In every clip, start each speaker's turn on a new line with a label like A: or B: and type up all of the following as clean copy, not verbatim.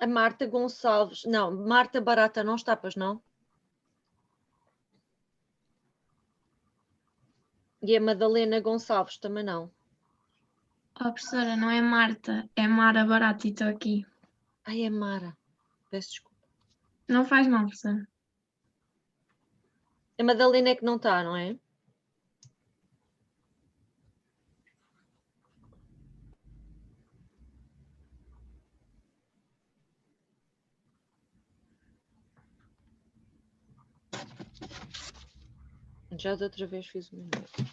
A: A Marta Gonçalves, não, Marta Barata não está, pois não? E a Madalena Gonçalves também não.
B: Oh, professora, não é Marta, é Mara Barati, estou aqui.
A: Ai, é Mara. Peço desculpa.
B: Não faz mal, professora.
A: A Madalena é que não está, não é? Já da outra vez fiz o mesmo.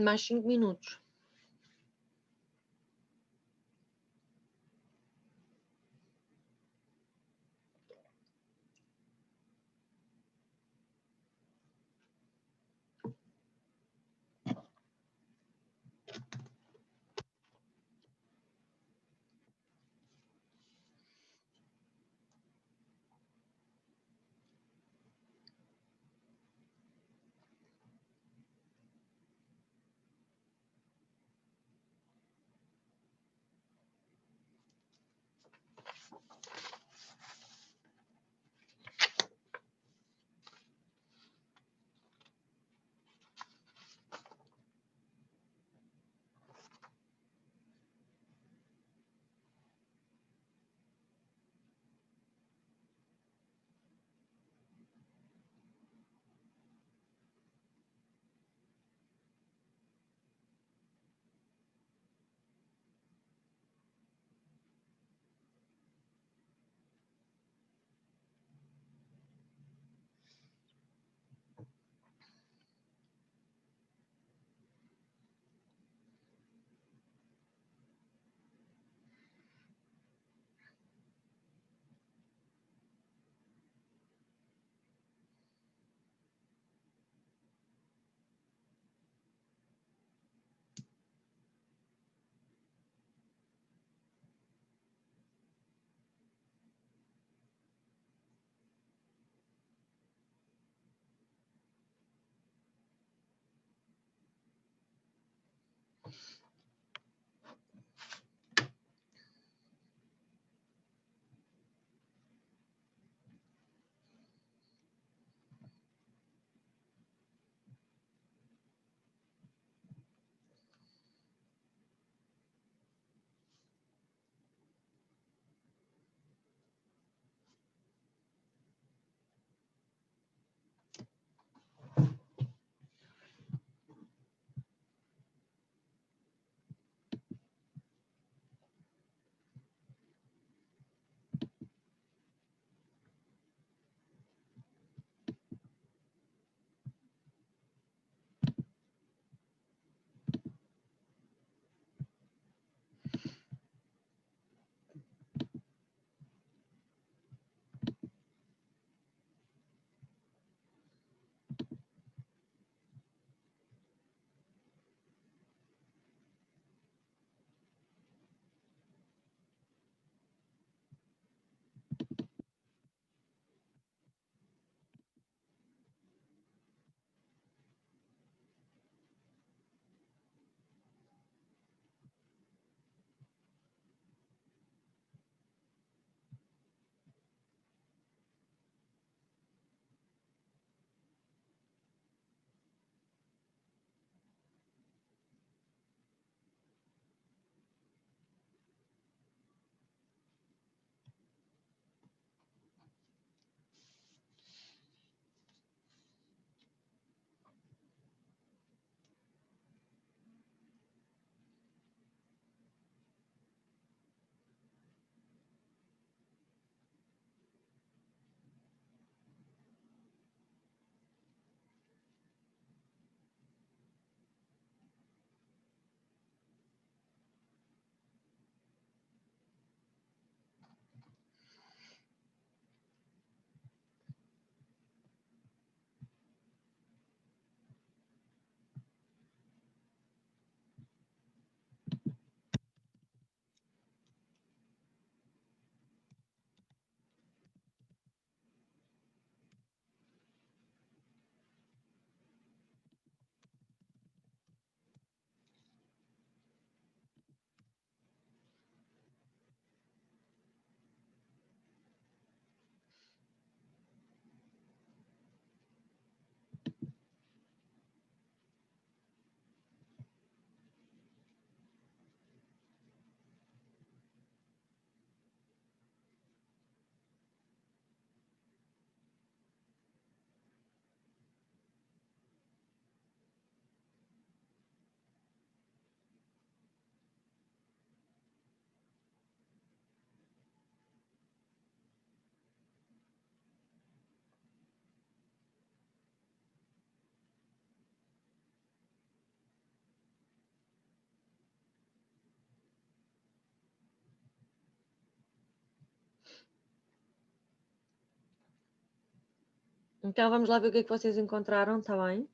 A: Mais 5 minutos. Então vamos lá ver o que é que vocês encontraram, está bem?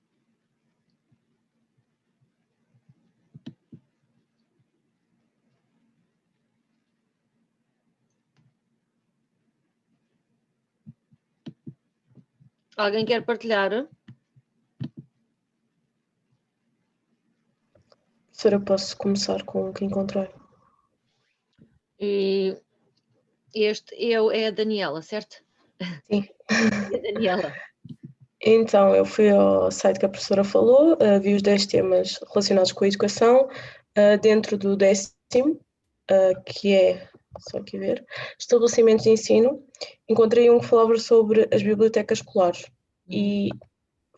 A: Alguém quer partilhar?
C: Professora, posso começar com o que encontrei?
A: E este é a Daniela, certo?
C: Sim.
A: É a Daniela.
C: Então, eu fui ao site que a professora falou, vi os 10 temas relacionados com a educação, dentro do 10º, que é, só aqui ver, estabelecimentos de ensino, encontrei um que falava sobre as bibliotecas escolares e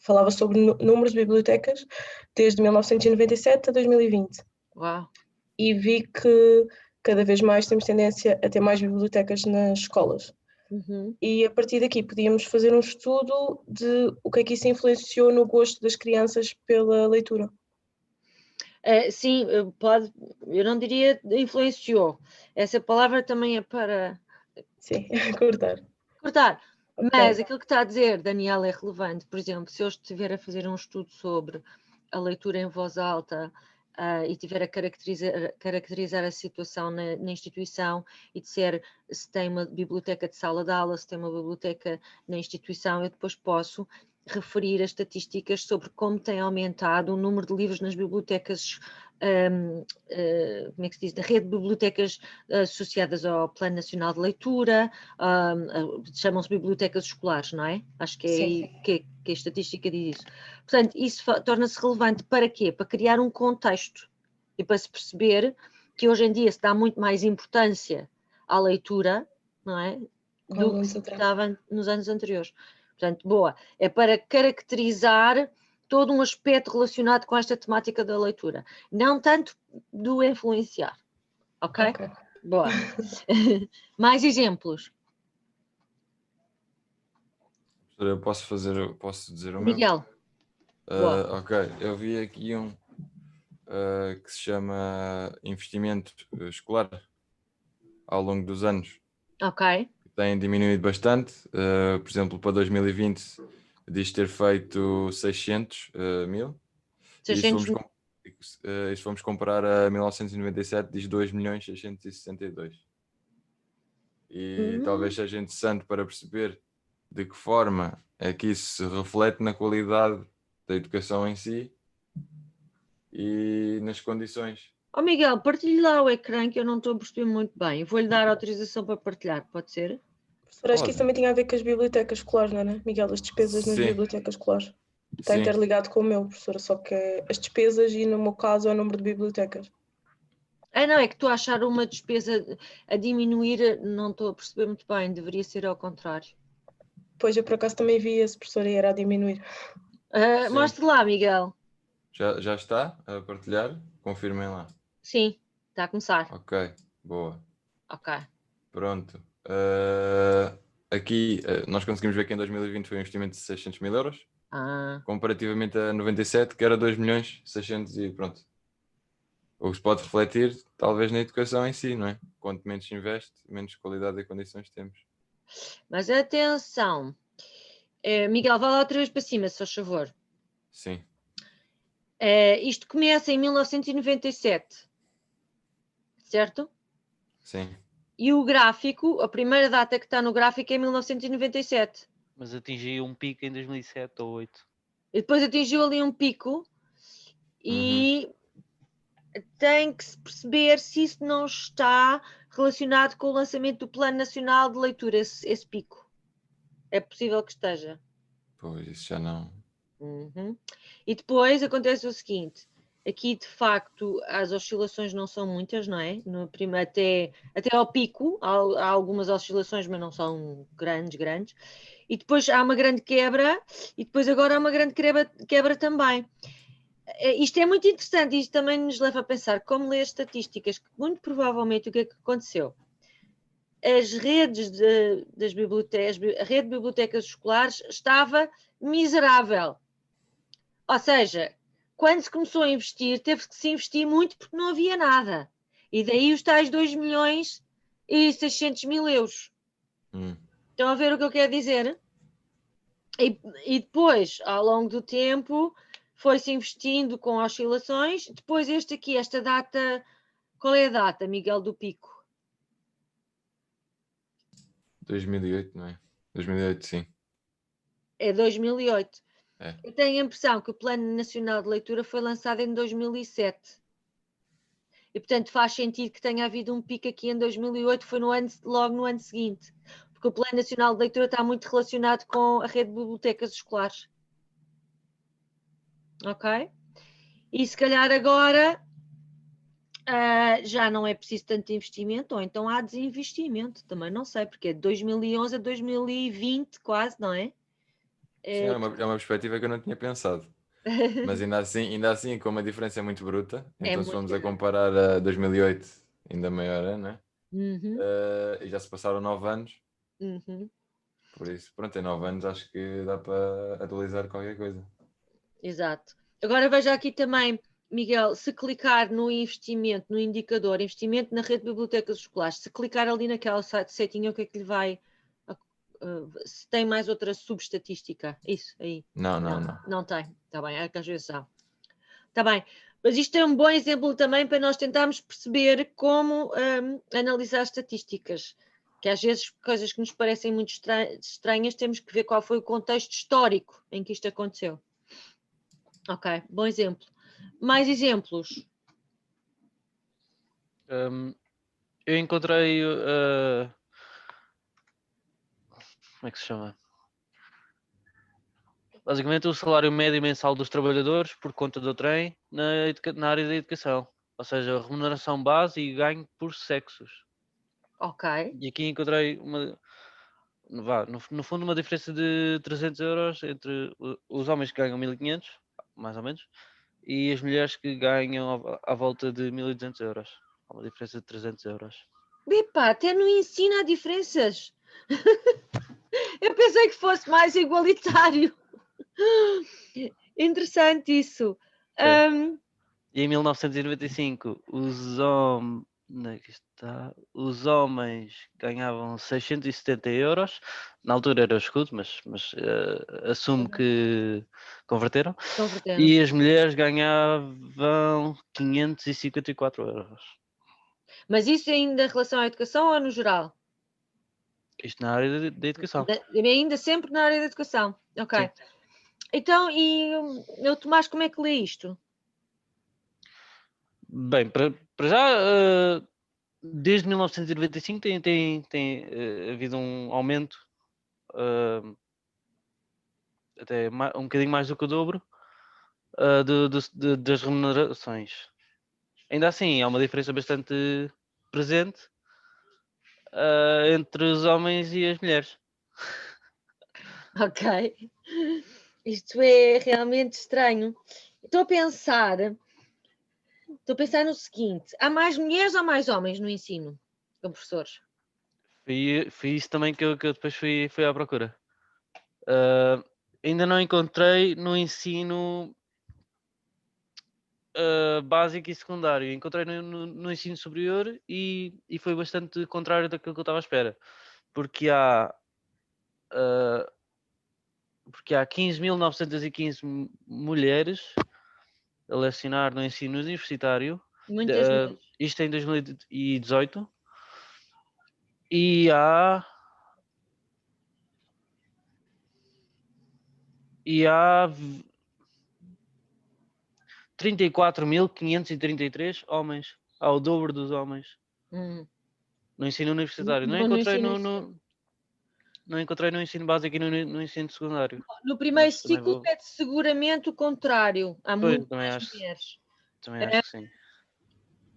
C: falava sobre números de bibliotecas desde 1997 a 2020.
A: Uau.
C: E vi que cada vez mais temos tendência a ter mais bibliotecas nas escolas. E a partir daqui podíamos fazer um estudo de o que é que isso influenciou no gosto das crianças pela leitura.
A: Sim, pode, eu não diria influenciou. Essa palavra também é para
C: Sim, cortar.
A: Okay. Mas aquilo que está a dizer, Daniela, é relevante. Por exemplo, se eu estiver a fazer um estudo sobre a leitura em voz alta e estiver a caracterizar a situação na instituição e disser se tem uma biblioteca de sala de aula, se tem uma biblioteca na instituição, eu depois posso referir as estatísticas sobre como tem aumentado o número de livros nas bibliotecas, como é que se diz, da rede de bibliotecas associadas ao Plano Nacional de Leitura, chamam-se bibliotecas escolares, não é? Acho que é aí que a estatística diz isso. Portanto, isso torna-se relevante para quê? Para criar um contexto e para se perceber que hoje em dia se dá muito mais importância à leitura, não é? Do que se dava nos anos anteriores. Portanto, boa. É para caracterizar todo um aspecto relacionado com esta temática da leitura. Não tanto do influenciar. Ok? Boa. Mais exemplos?
D: Eu posso dizer o meu?
A: Miguel.
D: Ok, eu vi aqui um que se chama investimento escolar ao longo dos anos.
A: Ok.
D: Tem diminuído bastante. Por exemplo, para 2020 diz ter feito 600 mil.
A: 600
D: mil. E se vamos comparar a 1997, diz 2.662.000. E talvez seja interessante para perceber de que forma é que isso se reflete na qualidade da educação em si e nas condições.
A: Miguel, partilhe lá o ecrã que eu não estou a perceber muito bem. Vou-lhe dar autorização para partilhar, pode ser?
C: Professora, acho que isso também tinha a ver com as bibliotecas escolares, não é, Miguel? As despesas nas bibliotecas escolares. Está interligado com o meu, professora, só que as despesas e, no meu caso, é o número de bibliotecas.
A: Não, é que estou a achar uma despesa a diminuir, não estou a perceber muito bem, deveria ser ao contrário.
C: Pois, eu por acaso também vi esse, professora, e era a diminuir.
A: Mostre lá, Miguel.
D: Já está a partilhar? Confirmem lá.
A: Sim, está a começar.
D: Ok, boa.
A: Ok.
D: Pronto. Aqui nós conseguimos ver que em 2020 foi um investimento de 600 mil euros, comparativamente a 97, que era 2.600.000 e pronto. O que se pode refletir, talvez, na educação em si, não é? Quanto menos se investe, menos qualidade e condições temos.
A: Mas atenção, Miguel, vá lá outra vez para cima, se faz favor.
D: Sim.
A: Isto começa em 1997, certo?
D: Sim.
A: E o gráfico, a primeira data que está no gráfico é 1997.
E: Mas atingiu um pico em 2007 ou 2008.
A: E depois atingiu ali um pico e tem que se perceber se isso não está relacionado com o lançamento do Plano Nacional de Leitura, esse pico. É possível que esteja.
D: Pois, isso já não...
A: E depois acontece o seguinte, aqui de facto as oscilações não são muitas, não é? No primeiro, até ao pico há algumas oscilações, mas não são grandes. E depois há uma grande quebra e depois agora há uma grande quebra também. Isto é muito interessante, isto também nos leva a pensar, como ler estatísticas, que muito provavelmente o que é que aconteceu? As redes das bibliotecas, a rede de bibliotecas escolares estava miserável. Ou seja, quando se começou a investir, teve que se investir muito porque não havia nada. E daí os tais 2.600.000 euros. Estão a ver o que eu quero dizer? E depois, ao longo do tempo, foi-se investindo com oscilações. Depois este aqui, esta data, qual é a data, Miguel, do pico?
D: 2008, não é? 2008, sim.
A: É 2008.
D: É.
A: Eu tenho a impressão que o Plano Nacional de Leitura foi lançado em 2007. E, portanto, faz sentido que tenha havido um pico aqui em 2008, foi logo no ano seguinte. Porque o Plano Nacional de Leitura está muito relacionado com a rede de bibliotecas escolares. Ok? E se calhar agora já não é preciso tanto investimento, ou então há desinvestimento, também não sei, porque é de 2011 a 2020 quase, não é?
D: Sim, é uma perspectiva que eu não tinha pensado. Mas ainda assim, como a diferença é muito bruta, então se
A: muito
D: formos a
A: grande.
D: comparar a 2008, ainda maior é, não é?
A: Uhum,
D: E já se passaram 9 anos,
A: uhum,
D: por isso, pronto, em 9 anos acho que dá para atualizar qualquer coisa.
A: exato. Agora veja aqui também, Miguel, se clicar no investimento, no indicador, investimento na rede de bibliotecas escolares, se clicar ali naquela setinha, o que é que lhe vai... se tem mais outra subestatística, isso aí.
D: Não.
A: Não tem, está bem, é que às vezes há. Está bem, mas isto é um bom exemplo também para nós tentarmos perceber como analisar estatísticas, que às vezes coisas que nos parecem muito estranhas, temos que ver qual foi o contexto histórico em que isto aconteceu. Ok, bom exemplo. Mais exemplos?
E: Eu encontrei. Como é que se chama? Basicamente, o salário médio mensal dos trabalhadores por conta do trem na área da educação. Ou seja, a remuneração base e ganho por sexos.
A: Ok,
E: E aqui encontrei no fundo, uma diferença de 300 euros entre os homens que ganham 1.500, mais ou menos, e as mulheres que ganham à volta de 1.200 euros. Há uma diferença de 300 euros.
A: epá, até no ensino há diferenças. Eu pensei que fosse mais igualitário. Interessante isso.
E: E em 1995, os homens ganhavam 670 euros. Na altura era o escudo, mas assumo que converteram.
A: Convertendo.
E: E as mulheres ganhavam 554 euros.
A: Mas isso ainda em relação à educação ou no geral?
E: Isto na área da educação.
A: Ainda sempre na área da educação. Ok.
E: Sim.
A: Então, e o Tomás, como é que lê isto?
E: Bem, para já, desde 1995 tem havido um aumento, até um bocadinho mais do que o dobro, das remunerações. Ainda assim, há uma diferença bastante presente entre os homens e as mulheres.
A: Ok. Isto é realmente estranho. Estou a pensar no seguinte: há mais mulheres ou mais homens no ensino, como professores?
E: Foi isso também que eu depois fui à procura. Ainda não encontrei no ensino básico e secundário. Encontrei no ensino superior e foi bastante contrário daquilo que eu estava à espera. Porque há 15.915 mulheres a lecionar no ensino universitário.
A: Muitas mulheres.
E: Isto em 2018. E há 34.533 homens, ao dobro dos homens no ensino universitário. Não encontrei no ensino básico e no ensino secundário.
A: No primeiro
E: Mas também
A: ciclo é seguramente o contrário. Há
E: Pois,
A: muito mais mulheres.
E: também acho que sim.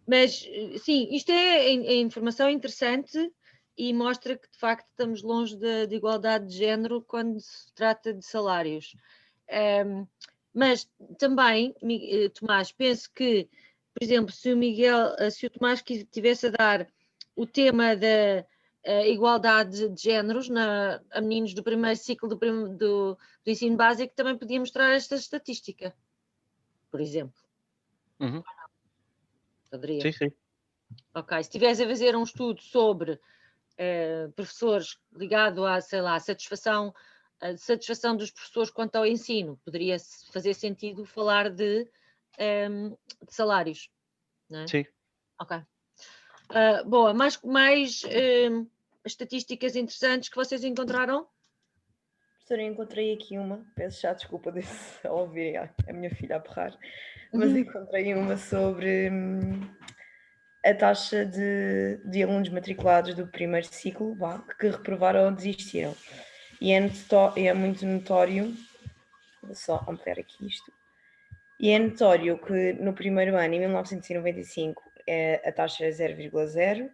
A: Mas, sim, isto é informação interessante e mostra que, de facto, estamos longe de igualdade de género quando se trata de salários. Mas também, Tomás, penso que, por exemplo, se o Tomás tivesse a dar o tema da igualdade de géneros a meninos do primeiro ciclo do ensino básico, também podia mostrar esta estatística, por exemplo.
E: Uhum.
A: Poderia.
E: Sim.
A: Ok, se estivesse a fazer um estudo sobre professores ligado à, sei lá, satisfação a satisfação dos professores quanto ao ensino. Poderia fazer sentido falar de salários, não é?
E: Sim.
A: Ok. Boa, mais estatísticas interessantes que vocês encontraram?
F: Professora, eu encontrei aqui uma, peço já desculpa ao ouvir a minha filha a berrar, mas encontrei uma sobre a taxa de alunos matriculados do primeiro ciclo que reprovaram ou desistiram. E é muito notório, vou só ampliar aqui isto, e é notório que no primeiro ano, em 1995, a taxa era 0,0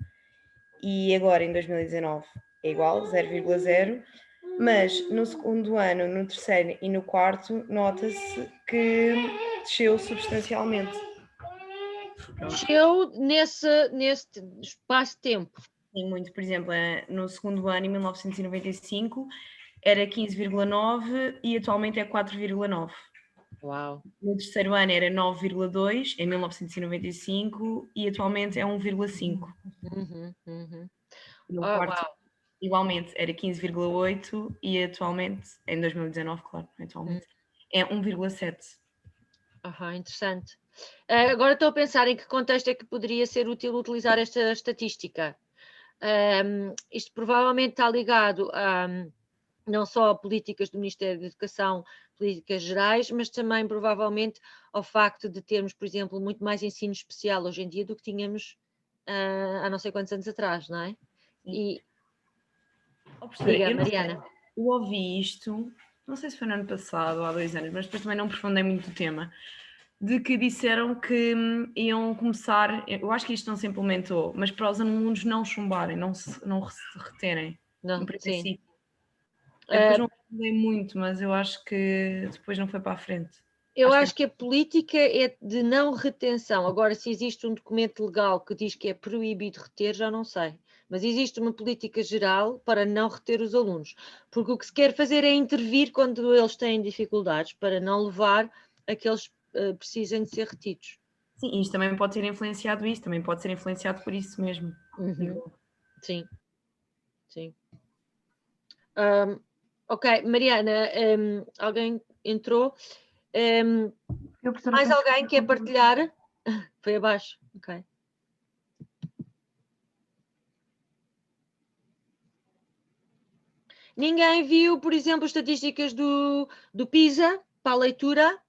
F: e agora em 2019 é igual, 0,0, mas no segundo ano, no terceiro e no quarto, nota-se que desceu substancialmente.
A: Desceu nesse espaço de tempo.
F: Sim, muito. Por exemplo, no segundo ano, em 1995, era 15,9 e atualmente é 4,9.
A: Uau.
F: No terceiro ano era 9,2 em 1995 e atualmente é 1,5. No quarto, igualmente, era 15,8 e atualmente, em 2019, claro, atualmente, é 1,7.
A: Interessante. Agora estou a pensar em que contexto é que poderia ser útil utilizar esta estatística. Isto provavelmente está ligado a não só a políticas do Ministério da Educação, políticas gerais, mas também provavelmente ao facto de termos, por exemplo, muito mais ensino especial hoje em dia do que tínhamos há não sei quantos anos atrás, não é? E... Diga, Mariana.
F: Eu ouvi isto, não sei se foi no ano passado ou há 2 anos, mas depois também não aprofundei muito o tema, de que disseram que iam começar, eu acho que isto não se implementou, mas para os alunos não chumbarem, não se reterem.
A: Não,
F: sim. Depois não aprofundei muito, mas eu acho que depois não foi para a frente.
A: Eu acho que a política é de não retenção. Agora, se existe um documento legal que diz que é proibido reter, já não sei. Mas existe uma política geral para não reter os alunos. Porque o que se quer fazer é intervir quando eles têm dificuldades, para não levar a que eles precisem de ser retidos.
F: Sim, isto também pode ter influenciado isso, também pode ser influenciado por isso mesmo.
A: Sim. Ok, Mariana, alguém entrou? Mais alguém quer partilhar? Foi abaixo, ok. Ninguém viu, por exemplo, estatísticas do PISA para a leitura?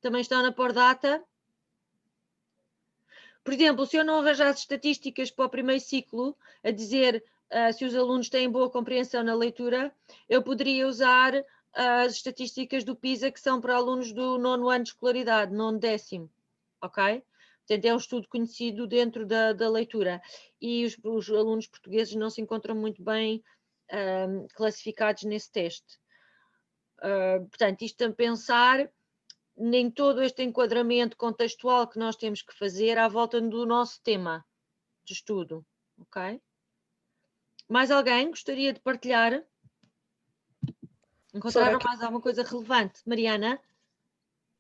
A: Também estão na Pordata. Por exemplo, se eu não arranjasse estatísticas para o primeiro ciclo, a dizer se os alunos têm boa compreensão na leitura, eu poderia usar as estatísticas do PISA, que são para alunos do 9º ano de escolaridade, 9º, 10º, ok? Portanto, é um estudo conhecido dentro da leitura. E os alunos portugueses não se encontram muito bem classificados nesse teste. Portanto, isto a pensar nem todo este enquadramento contextual que nós temos que fazer à volta do nosso tema de estudo, ok? Mais alguém gostaria de partilhar? Encontraram mais alguma coisa relevante? Mariana?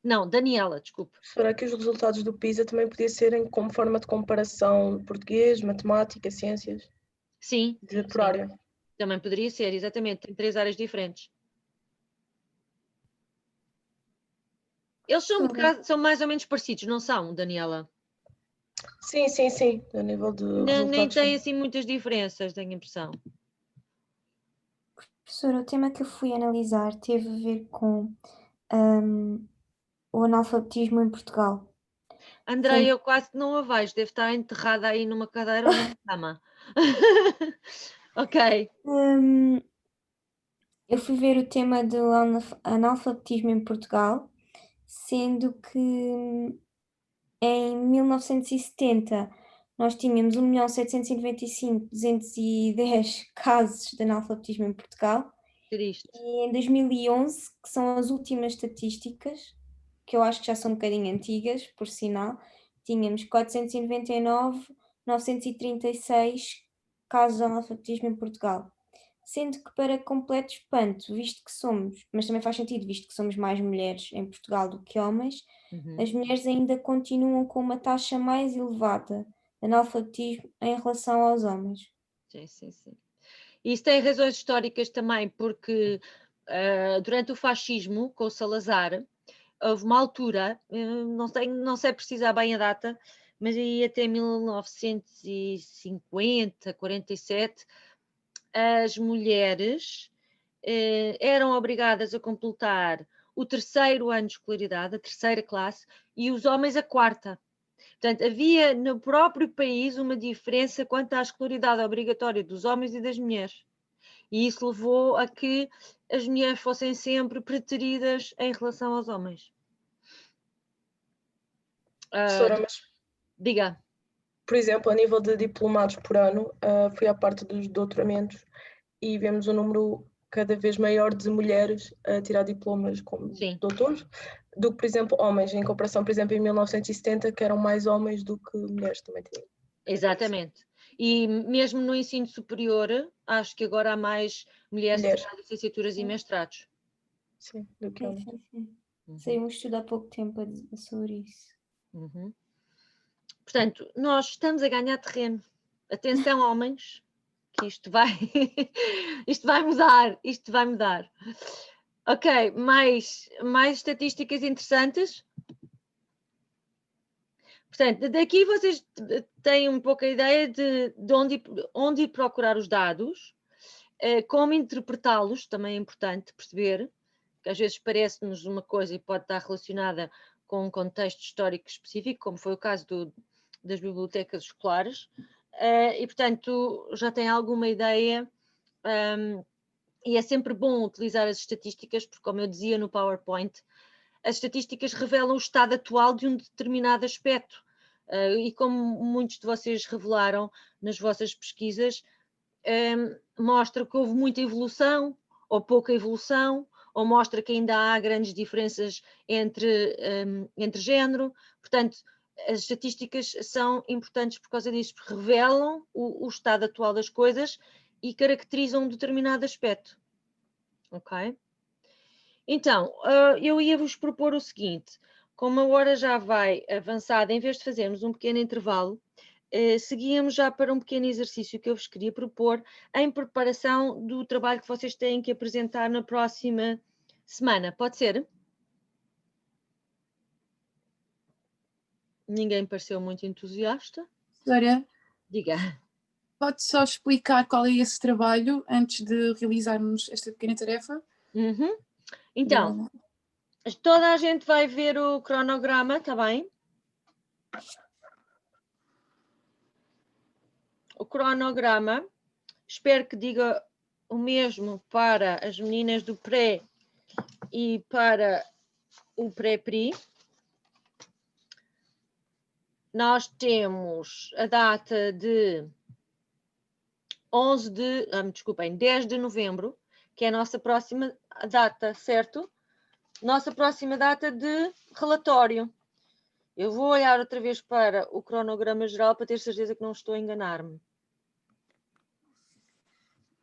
A: Não, Daniela, desculpe.
C: Será que os resultados do PISA também podiam serem como forma de comparação de português, matemática, ciências?
A: Sim.
C: Por área.
A: Também poderia ser, exatamente. Tem 3 áreas diferentes. Eles são mais ou menos parecidos, não são, Daniela?
C: Sim. A nível de resultados.
A: Nem tem assim muitas diferenças, tenho a impressão.
G: Professora, o tema que eu fui analisar teve a ver com o analfabetismo em Portugal.
A: Andréia, eu quase que não a vejo, deve estar enterrada aí numa cadeira ou numa cama. Ok.
G: Eu fui ver o tema do analfabetismo em Portugal, sendo que em 1970 nós tínhamos 1.795.210 casos de analfabetismo em Portugal.
A: Triste.
G: E em 2011, que são as últimas estatísticas, que eu acho que já são um bocadinho antigas, por sinal, tínhamos 499.936 casos de analfabetismo em Portugal. Sendo que, para completo espanto, visto que somos, mas também faz sentido, visto que somos mais mulheres em Portugal do que homens, as mulheres ainda continuam com uma taxa mais elevada de analfabetismo em relação aos homens.
A: Sim. Isso tem razões históricas também, porque durante o fascismo, com o Salazar, houve uma altura, não sei precisar bem a data, mas aí até 1950, 47, as mulheres eram obrigadas a completar o 3º ano de escolaridade, a 3ª classe, e os homens a 4ª. Portanto, havia no próprio país uma diferença quanto à escolaridade obrigatória dos homens e das mulheres. E isso levou a que as mulheres fossem sempre preteridas em relação aos homens.
C: Professora, mas,
A: Diga.
C: por exemplo, a nível de diplomados por ano, fui à parte dos doutoramentos e vemos um número cada vez maior de mulheres a tirar diplomas como doutores, do que, por exemplo, homens, em comparação, por exemplo, em 1970, que eram mais homens do que mulheres também tinham.
A: Exatamente. E mesmo no ensino superior, acho que agora há mais mulheres a tirar licenciaturas e mestrados.
C: Sim, do que homens.
G: Sim. Saiu um estudo há pouco tempo sobre isso.
A: Portanto, nós estamos a ganhar terreno. Atenção, homens, que isto vai mudar. Ok, mais estatísticas interessantes. Portanto, daqui vocês têm um pouco a ideia de onde ir procurar os dados, como interpretá-los, também é importante perceber, que às vezes parece-nos uma coisa e pode estar relacionada com um contexto histórico específico, como foi o caso das bibliotecas escolares, e portanto já têm alguma ideia, e é sempre bom utilizar as estatísticas, porque como eu dizia no PowerPoint, as estatísticas revelam o estado atual de um determinado aspecto, e como muitos de vocês revelaram nas vossas pesquisas, mostra que houve muita evolução ou pouca evolução, ou mostra que ainda há grandes diferenças entre género. Portanto, as estatísticas são importantes por causa disso, porque revelam o estado atual das coisas e caracterizam um determinado aspecto. Ok? Então, eu ia-vos propor o seguinte: como a hora já vai avançada, em vez de fazermos um pequeno intervalo, seguíamos já para um pequeno exercício que eu vos queria propor em preparação do trabalho que vocês têm que apresentar na próxima semana. Pode ser? Ninguém pareceu muito entusiasta.
H: Professora,
A: diga.
H: Pode só explicar qual é esse trabalho antes de realizarmos esta pequena tarefa?
A: Então, toda a gente vai ver o cronograma, está bem? O cronograma, espero que diga o mesmo para as meninas do pré e para o pré-pri. Nós temos a data de 10 de novembro, que é a nossa próxima data, certo? Nossa próxima data de relatório. Eu vou olhar outra vez para o cronograma geral para ter certeza que não estou a enganar-me.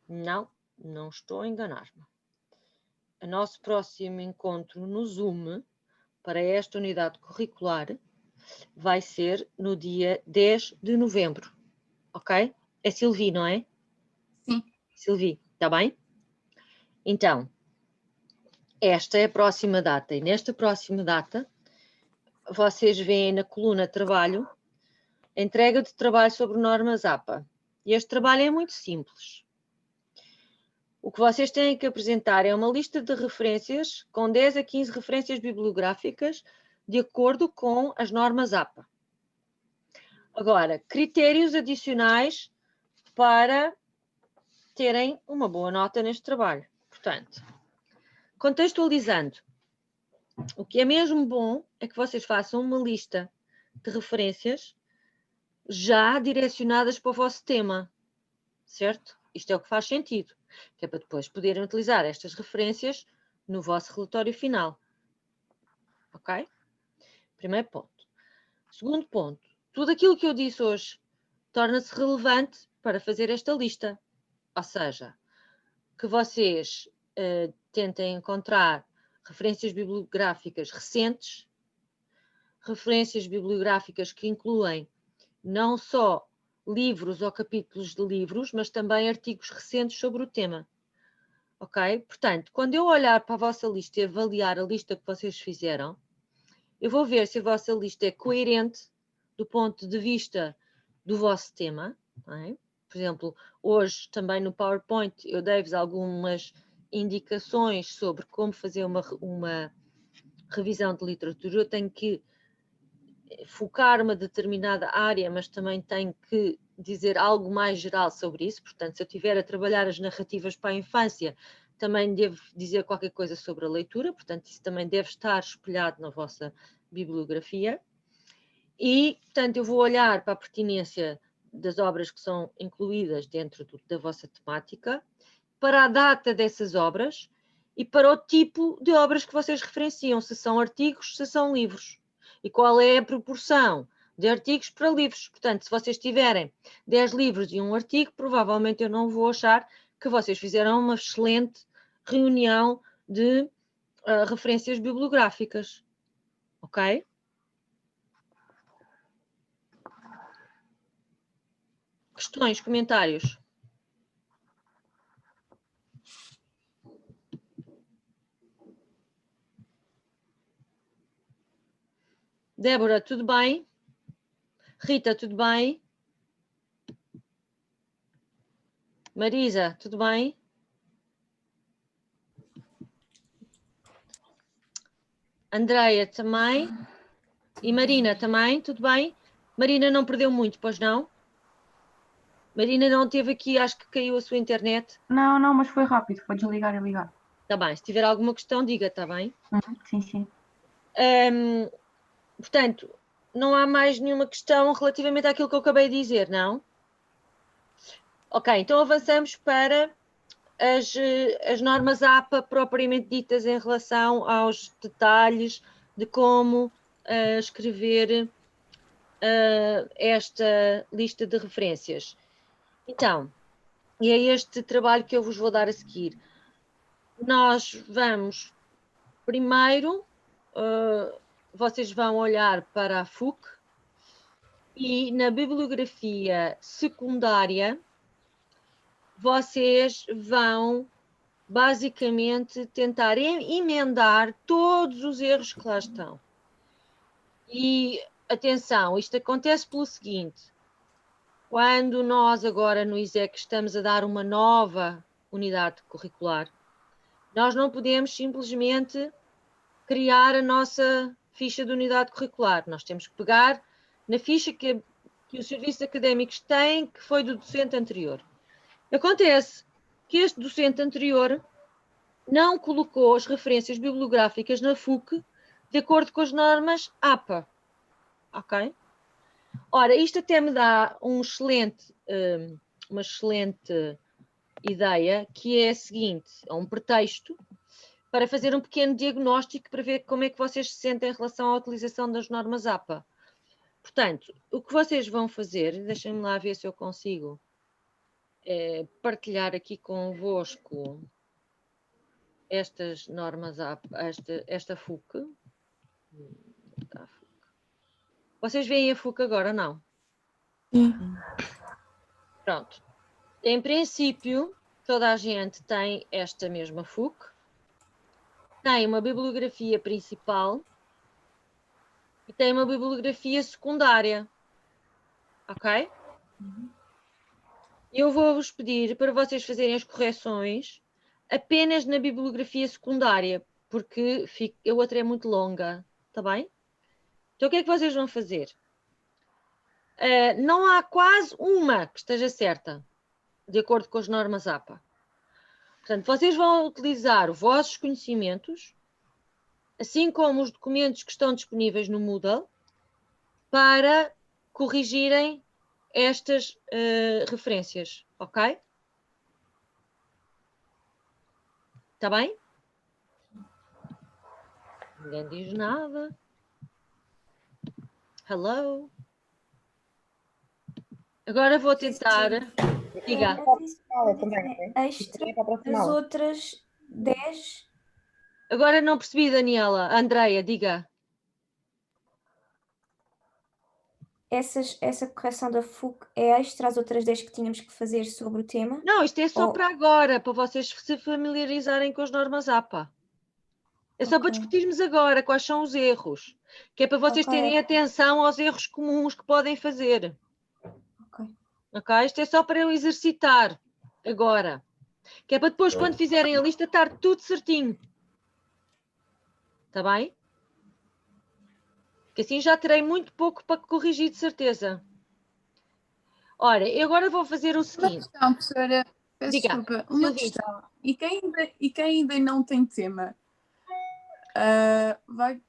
A: Não estou a enganar-me. O nosso próximo encontro no Zoom para esta unidade curricular vai ser no dia 10 de novembro. Ok? É Silvi, não é?
H: Sim.
A: Silvi, está bem? Então, esta é a próxima data. E nesta próxima data, vocês veem na coluna trabalho, entrega de trabalho sobre normas APA. E este trabalho é muito simples. O que vocês têm que apresentar é uma lista de referências com 10 a 15 referências bibliográficas de acordo com as normas APA. Agora, critérios adicionais para terem uma boa nota neste trabalho. Portanto, contextualizando, o que é mesmo bom é que vocês façam uma lista de referências já direcionadas para o vosso tema, certo? Isto é o que faz sentido, que é para depois poderem utilizar estas referências no vosso relatório final. Ok? Primeiro ponto. Segundo ponto, tudo aquilo que eu disse hoje torna-se relevante para fazer esta lista. Ou seja, que vocês tentem encontrar referências bibliográficas recentes, referências bibliográficas que incluem não só livros ou capítulos de livros, mas também artigos recentes sobre o tema. Ok? Portanto, quando eu olhar para a vossa lista e avaliar a lista que vocês fizeram, eu vou ver se a vossa lista é coerente do ponto de vista do vosso tema. Não é? Por exemplo, hoje também no PowerPoint eu dei-vos algumas indicações sobre como fazer uma revisão de literatura. Eu tenho que focar uma determinada área, mas também tenho que dizer algo mais geral sobre isso. Portanto, se eu estiver a trabalhar as narrativas para a infância, também devo dizer qualquer coisa sobre a leitura. Portanto, isso também deve estar espelhado na vossa bibliografia. E, portanto, eu vou olhar para a pertinência das obras que são incluídas dentro da vossa temática, para a data dessas obras e para o tipo de obras que vocês referenciam, se são artigos, se são livros. E qual é a proporção de artigos para livros. Portanto, se vocês tiverem 10 livros e um artigo, provavelmente eu não vou achar que vocês fizeram uma excelente reunião de referências bibliográficas. Ok? Questões, comentários? Débora, tudo bem? Rita, tudo bem? Marisa, tudo bem? Andreia também? E Marina também, tudo bem? Marina não perdeu muito, pois não? Marina não teve aqui, acho que caiu a sua internet.
I: Não, não, mas foi rápido, foi desligar e ligar.
A: Está bem, se tiver alguma questão, diga, está bem?
I: Sim, sim.
A: Portanto, não há mais nenhuma questão relativamente àquilo que eu acabei de dizer, não? Ok, então avançamos para as normas APA propriamente ditas em relação aos detalhes de como escrever esta lista de referências. Então, e é este trabalho que eu vos vou dar a seguir. Nós vamos, primeiro, vocês vão olhar para a FUC e na bibliografia secundária vocês vão basicamente tentar emendar todos os erros que lá estão. E atenção, isto acontece pelo seguinte: quando nós agora no ISEC estamos a dar uma nova unidade curricular, nós não podemos simplesmente criar a nossa ficha de unidade curricular. Nós temos que pegar na ficha que os serviços académicos têm, que foi do docente anterior. Acontece que este docente anterior não colocou as referências bibliográficas na FUC de acordo com as normas APA. Ok? Ora, isto até me dá uma excelente ideia, que é a seguinte: é um pretexto para fazer um pequeno diagnóstico para ver como é que vocês se sentem em relação à utilização das normas APA. Portanto, o que vocês vão fazer, deixem-me lá ver se eu consigo partilhar aqui convosco estas normas APA, esta FUC. Vocês veem a FUC agora, não?
H: Sim.
A: Pronto. Em princípio, toda a gente tem esta mesma FUC. Tem uma bibliografia principal e tem uma bibliografia secundária. Ok? Eu vou-vos pedir para vocês fazerem as correções apenas na bibliografia secundária, porque a outra é muito longa. Está bem? Então, o que é que vocês vão fazer? Não há quase uma que esteja certa, de acordo com as normas APA. Portanto, vocês vão utilizar os vossos conhecimentos, assim como os documentos que estão disponíveis no Moodle, para corrigirem estas referências, ok? Está bem? Ninguém diz nada. Hello? Agora vou tentar... Diga.
G: Extra, as outras 10.
A: Agora não percebi, Daniela. Andreia, diga.
G: essa correção da FUC é extra às outras 10 que tínhamos que fazer sobre o tema?
A: Não, isto é só
G: Ou-
A: para agora, para vocês se familiarizarem com as normas APA. É só para
G: Ok.
A: discutirmos agora quais são os erros, que é para vocês
G: Ok,
A: terem
G: ok.
A: atenção aos erros comuns que podem fazer.
G: Ok.
A: Ok? Isto é só para eu exercitar agora. Que é para depois, quando fizerem a lista, estar tudo certinho. Está bem? Que assim já terei muito pouco para corrigir, de certeza. Ora, eu agora vou fazer o
H: Uma
A: seguinte.
H: questão, professora, peço
A: Diga,
H: desculpa, uma
A: Silvia.
H: questão. E quem ainda não tem tema? Vai.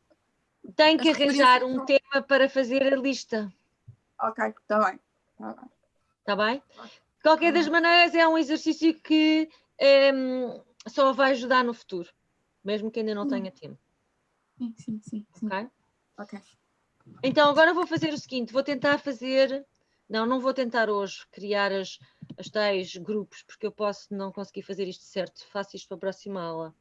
A: Tem que
H: As
A: arranjar
H: referências
A: um
H: são-
A: tema para fazer a lista.
H: Ok, está bem. Tá bem.
A: Está bem? De qualquer das maneiras, é um exercício que só vai ajudar no futuro, mesmo que ainda não tenha tempo.
H: Sim.
A: Ok?
H: Ok.
A: Então, agora vou fazer o seguinte: vou tentar fazer. Não vou tentar hoje criar as tais grupos, porque eu posso não conseguir fazer isto certo. Faço isto para a próxima aula.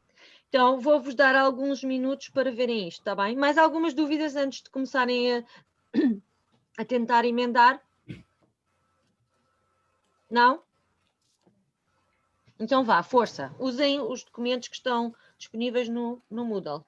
A: Então, vou-vos dar alguns minutos para verem isto, está bem? Mais algumas dúvidas antes de começarem a tentar emendar? Não? Então vá, força. Usem os documentos que estão disponíveis no Moodle.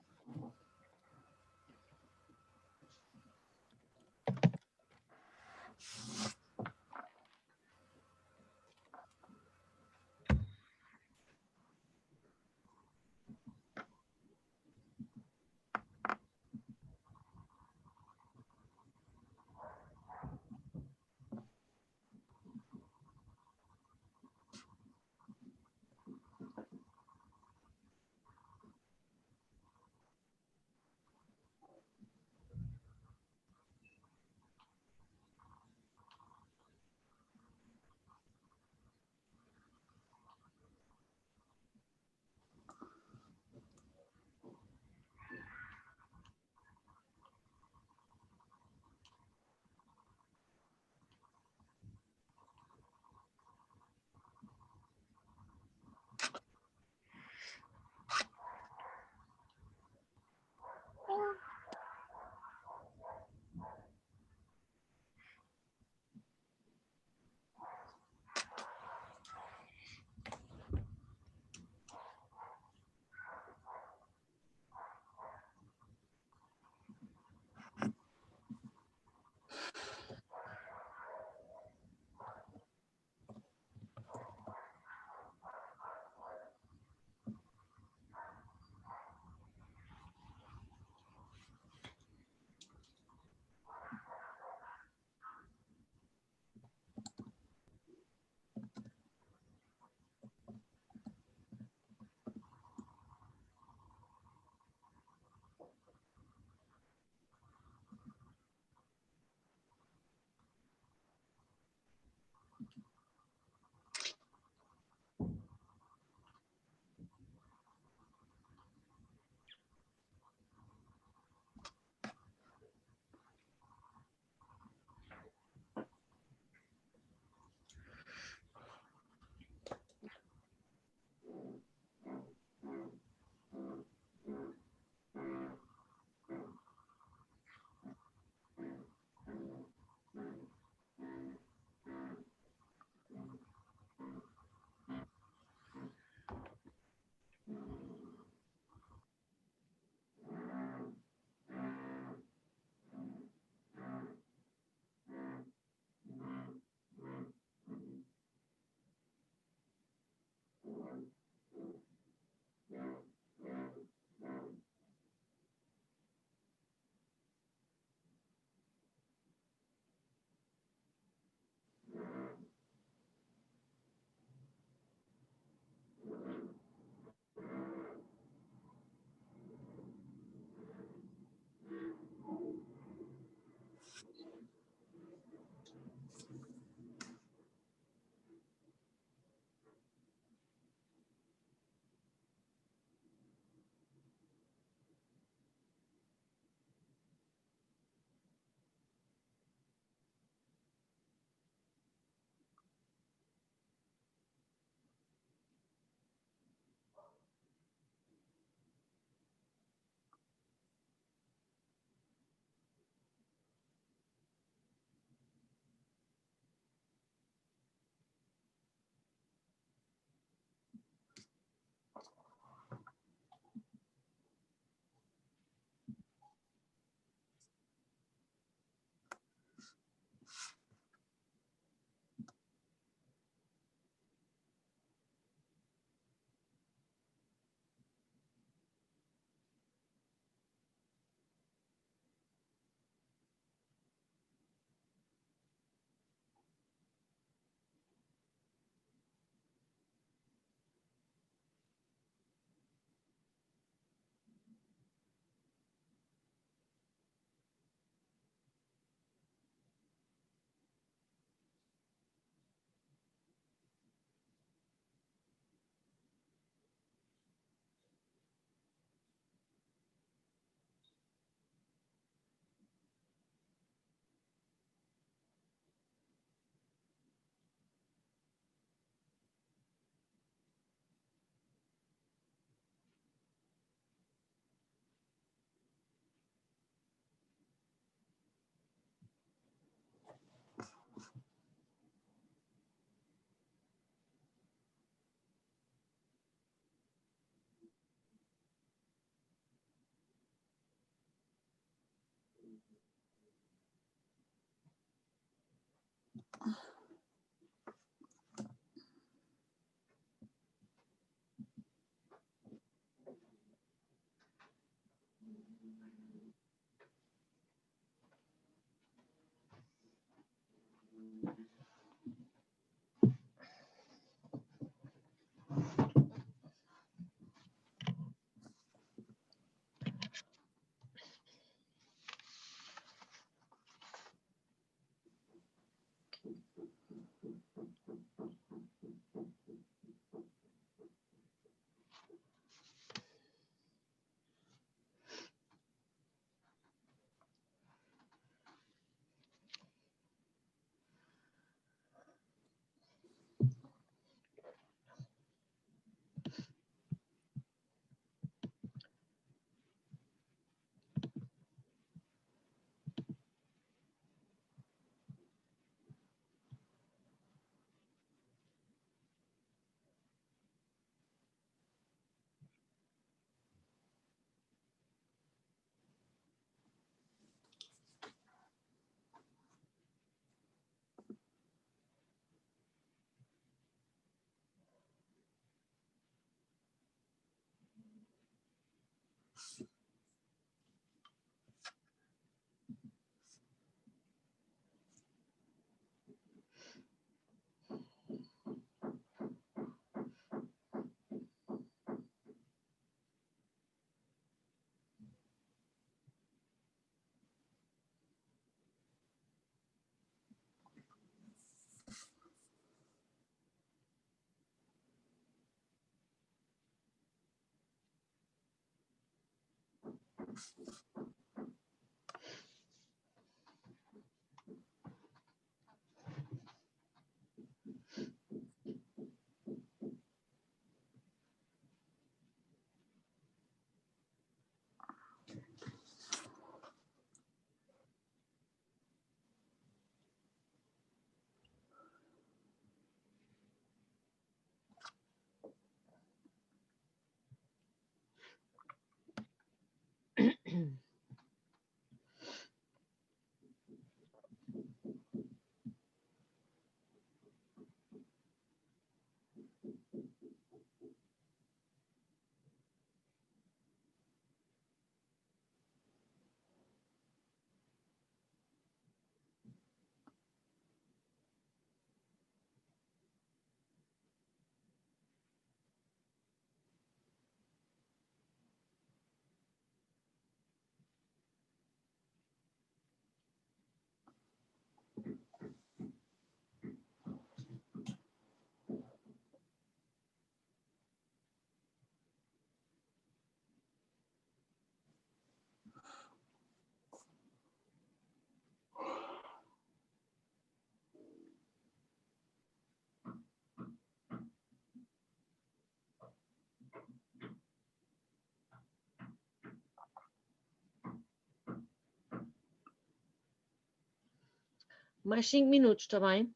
A: Mais 5 minutos, está bem?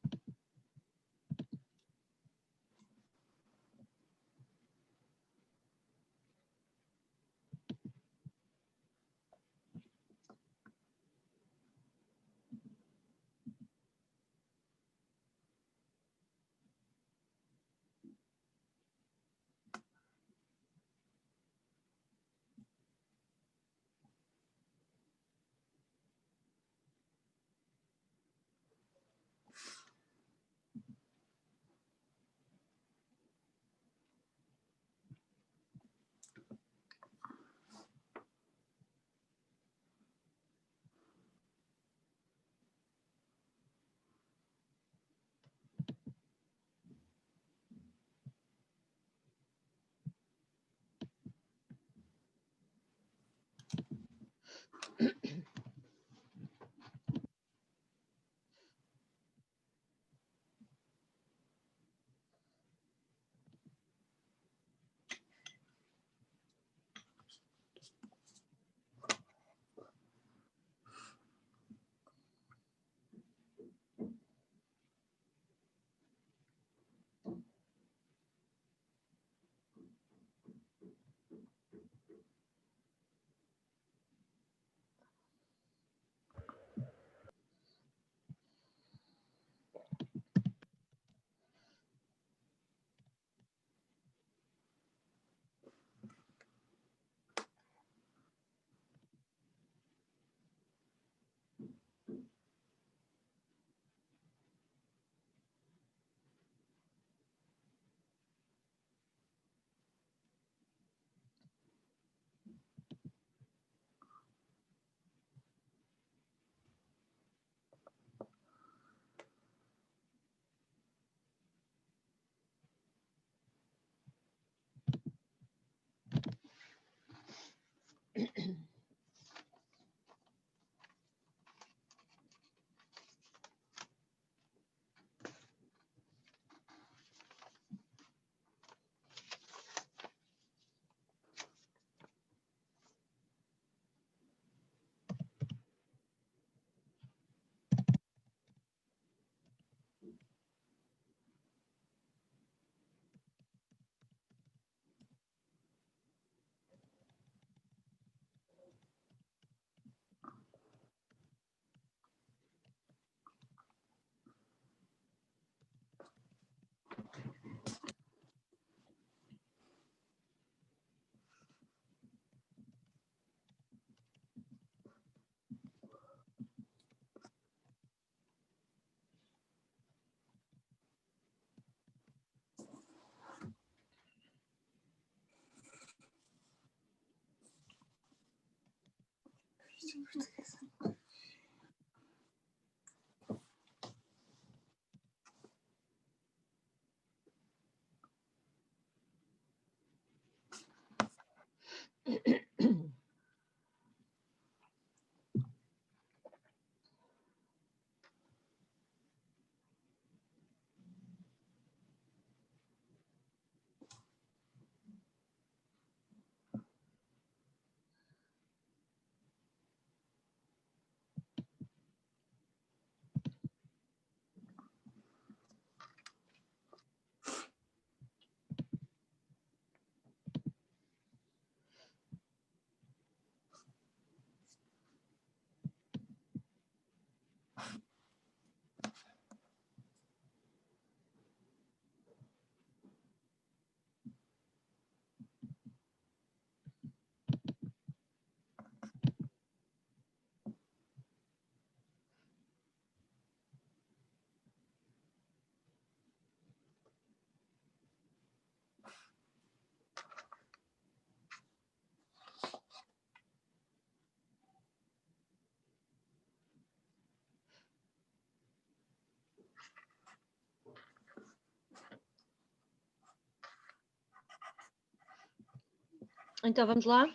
A: Então vamos lá.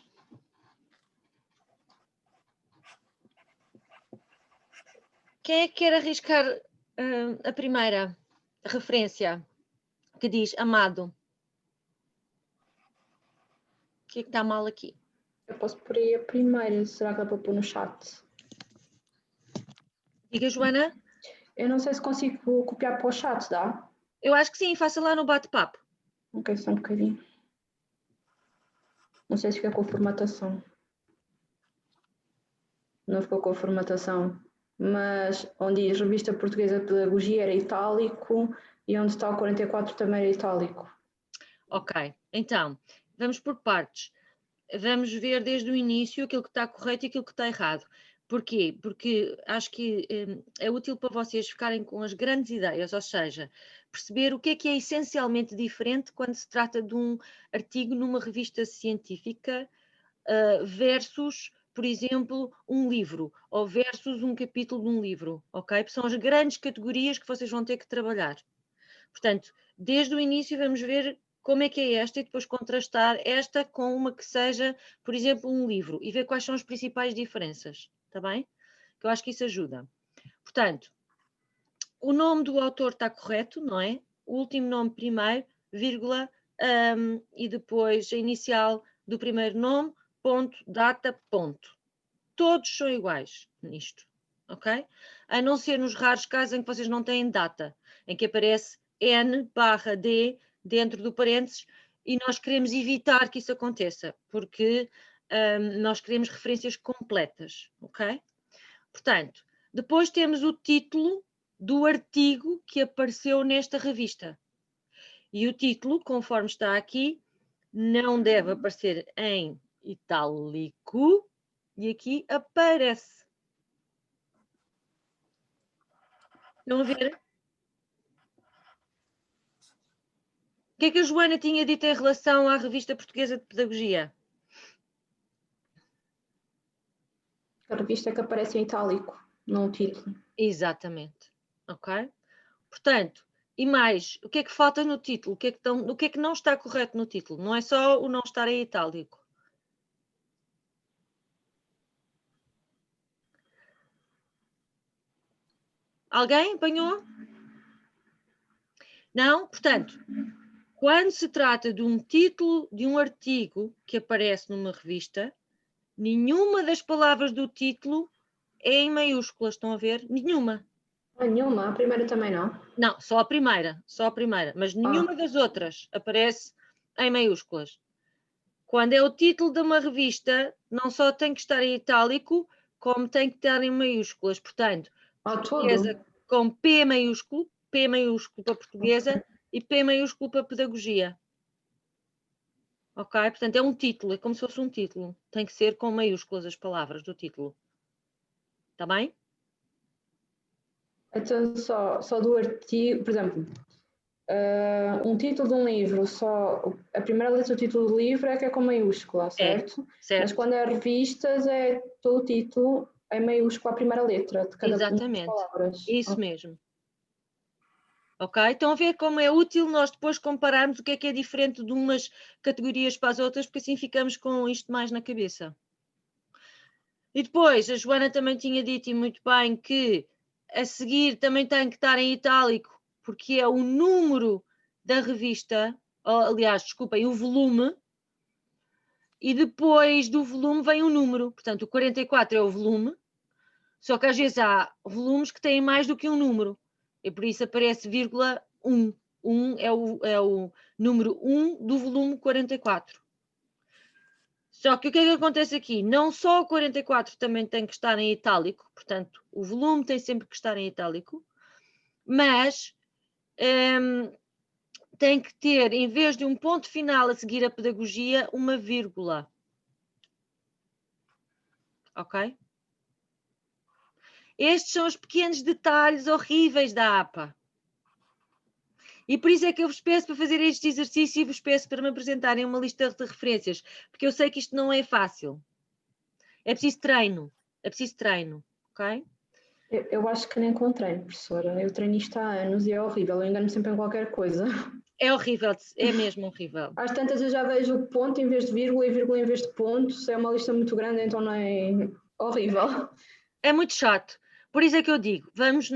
A: Quem é que quer arriscar a primeira referência que diz amado? O que é que está mal aqui?
J: Eu posso pôr aí a primeira, será que dá para pôr no chat?
A: Diga, Joana.
J: Eu não sei se consigo copiar para o chat, dá?
A: Eu acho que sim, faça lá no bate-papo.
J: Ok, só um bocadinho. Não sei se fica com formatação. Não ficou com formatação. Mas onde diz Revista Portuguesa de Pedagogia era itálico e onde está o 44 também era itálico. Ok,
A: Então, vamos por partes. Vamos ver desde o início aquilo que está correto e aquilo que está errado. Porquê? Porque acho que é útil para vocês ficarem com as grandes ideias, ou seja, perceber o que é essencialmente diferente quando se trata de um artigo numa revista científica versus, por exemplo, um livro, ou versus um capítulo de um livro, ok? São as grandes categorias que vocês vão ter que trabalhar. Portanto, desde o início vamos ver como é que é esta e depois contrastar esta com uma que seja, por exemplo, um livro e ver quais são as principais diferenças, está bem? Que eu acho que isso ajuda. Portanto, o nome do autor está correto, não é? O último nome primeiro, vírgula, e depois a inicial do primeiro nome, ponto, data, ponto. Todos são iguais nisto, ok? A não ser nos raros casos em que vocês não têm data, em que aparece N/D dentro do parênteses e nós queremos evitar que isso aconteça, porque nós queremos referências completas, ok? Portanto, depois temos o título do artigo que apareceu nesta revista. E o título, conforme está aqui, não deve aparecer em itálico e aqui aparece. Estão a ver? O que é que a Joana tinha dito em relação à Revista Portuguesa de Pedagogia?
J: A revista que aparece em itálico, no título.
A: Exatamente. Ok? Portanto, e mais, o que é que falta no título? O que é que não está correto no título? Não é só o não estar em itálico. Alguém apanhou? Não? Portanto, quando se trata de um título de um artigo que aparece numa revista, nenhuma das palavras do título é em maiúsculas, estão a ver? Nenhuma.
J: Nenhuma? A primeira também não?
A: Não, só a primeira, mas nenhuma das outras aparece em maiúsculas. Quando é o título de uma revista, não só tem que estar em itálico, como tem que estar em maiúsculas. Portanto, portuguesa com P maiúsculo para portuguesa e P maiúsculo para pedagogia. Ok? Portanto, é um título, é como se fosse um título. Tem que ser com maiúsculas as palavras do título. Está bem?
J: Então, só do artigo, por exemplo, um título de um livro, só a primeira letra do título do livro é que é com maiúscula, certo?
A: Certo.
J: Mas quando é revistas, é todo o título em maiúscula a primeira letra de cada uma das palavras.
A: Isso mesmo. Ok? Estão a ver como é útil nós depois compararmos o que é diferente de umas categorias para as outras, porque assim ficamos com isto mais na cabeça. E depois, a Joana também tinha dito, e muito bem, que a seguir também tem que estar em itálico, porque é o número da revista, aliás, desculpem, o volume, e depois do volume vem o número. Portanto, o 44 é o volume, só que às vezes há volumes que têm mais do que um número. E por isso aparece vírgula 1. 1 é o número 1 do volume 44. Só que o que é que acontece aqui? Não só o 44 também tem que estar em itálico, portanto, o volume tem sempre que estar em itálico, mas tem que ter, em vez de um ponto final a seguir a pedagogia, uma vírgula. Ok? Estes são os pequenos detalhes horríveis da APA. E por isso é que eu vos peço para fazer este exercício e vos peço para me apresentarem uma lista de referências, porque eu sei que isto não é fácil. É preciso treino, ok?
J: Eu acho que nem com treino, professora. Eu treino isto há anos e é horrível, eu engano sempre em qualquer coisa.
A: É horrível, é mesmo horrível.
J: Às tantas eu já vejo o ponto em vez de vírgula e vírgula em vez de ponto. Se é uma lista muito grande, então não é horrível.
A: É muito chato. Por isso é que eu digo, vamos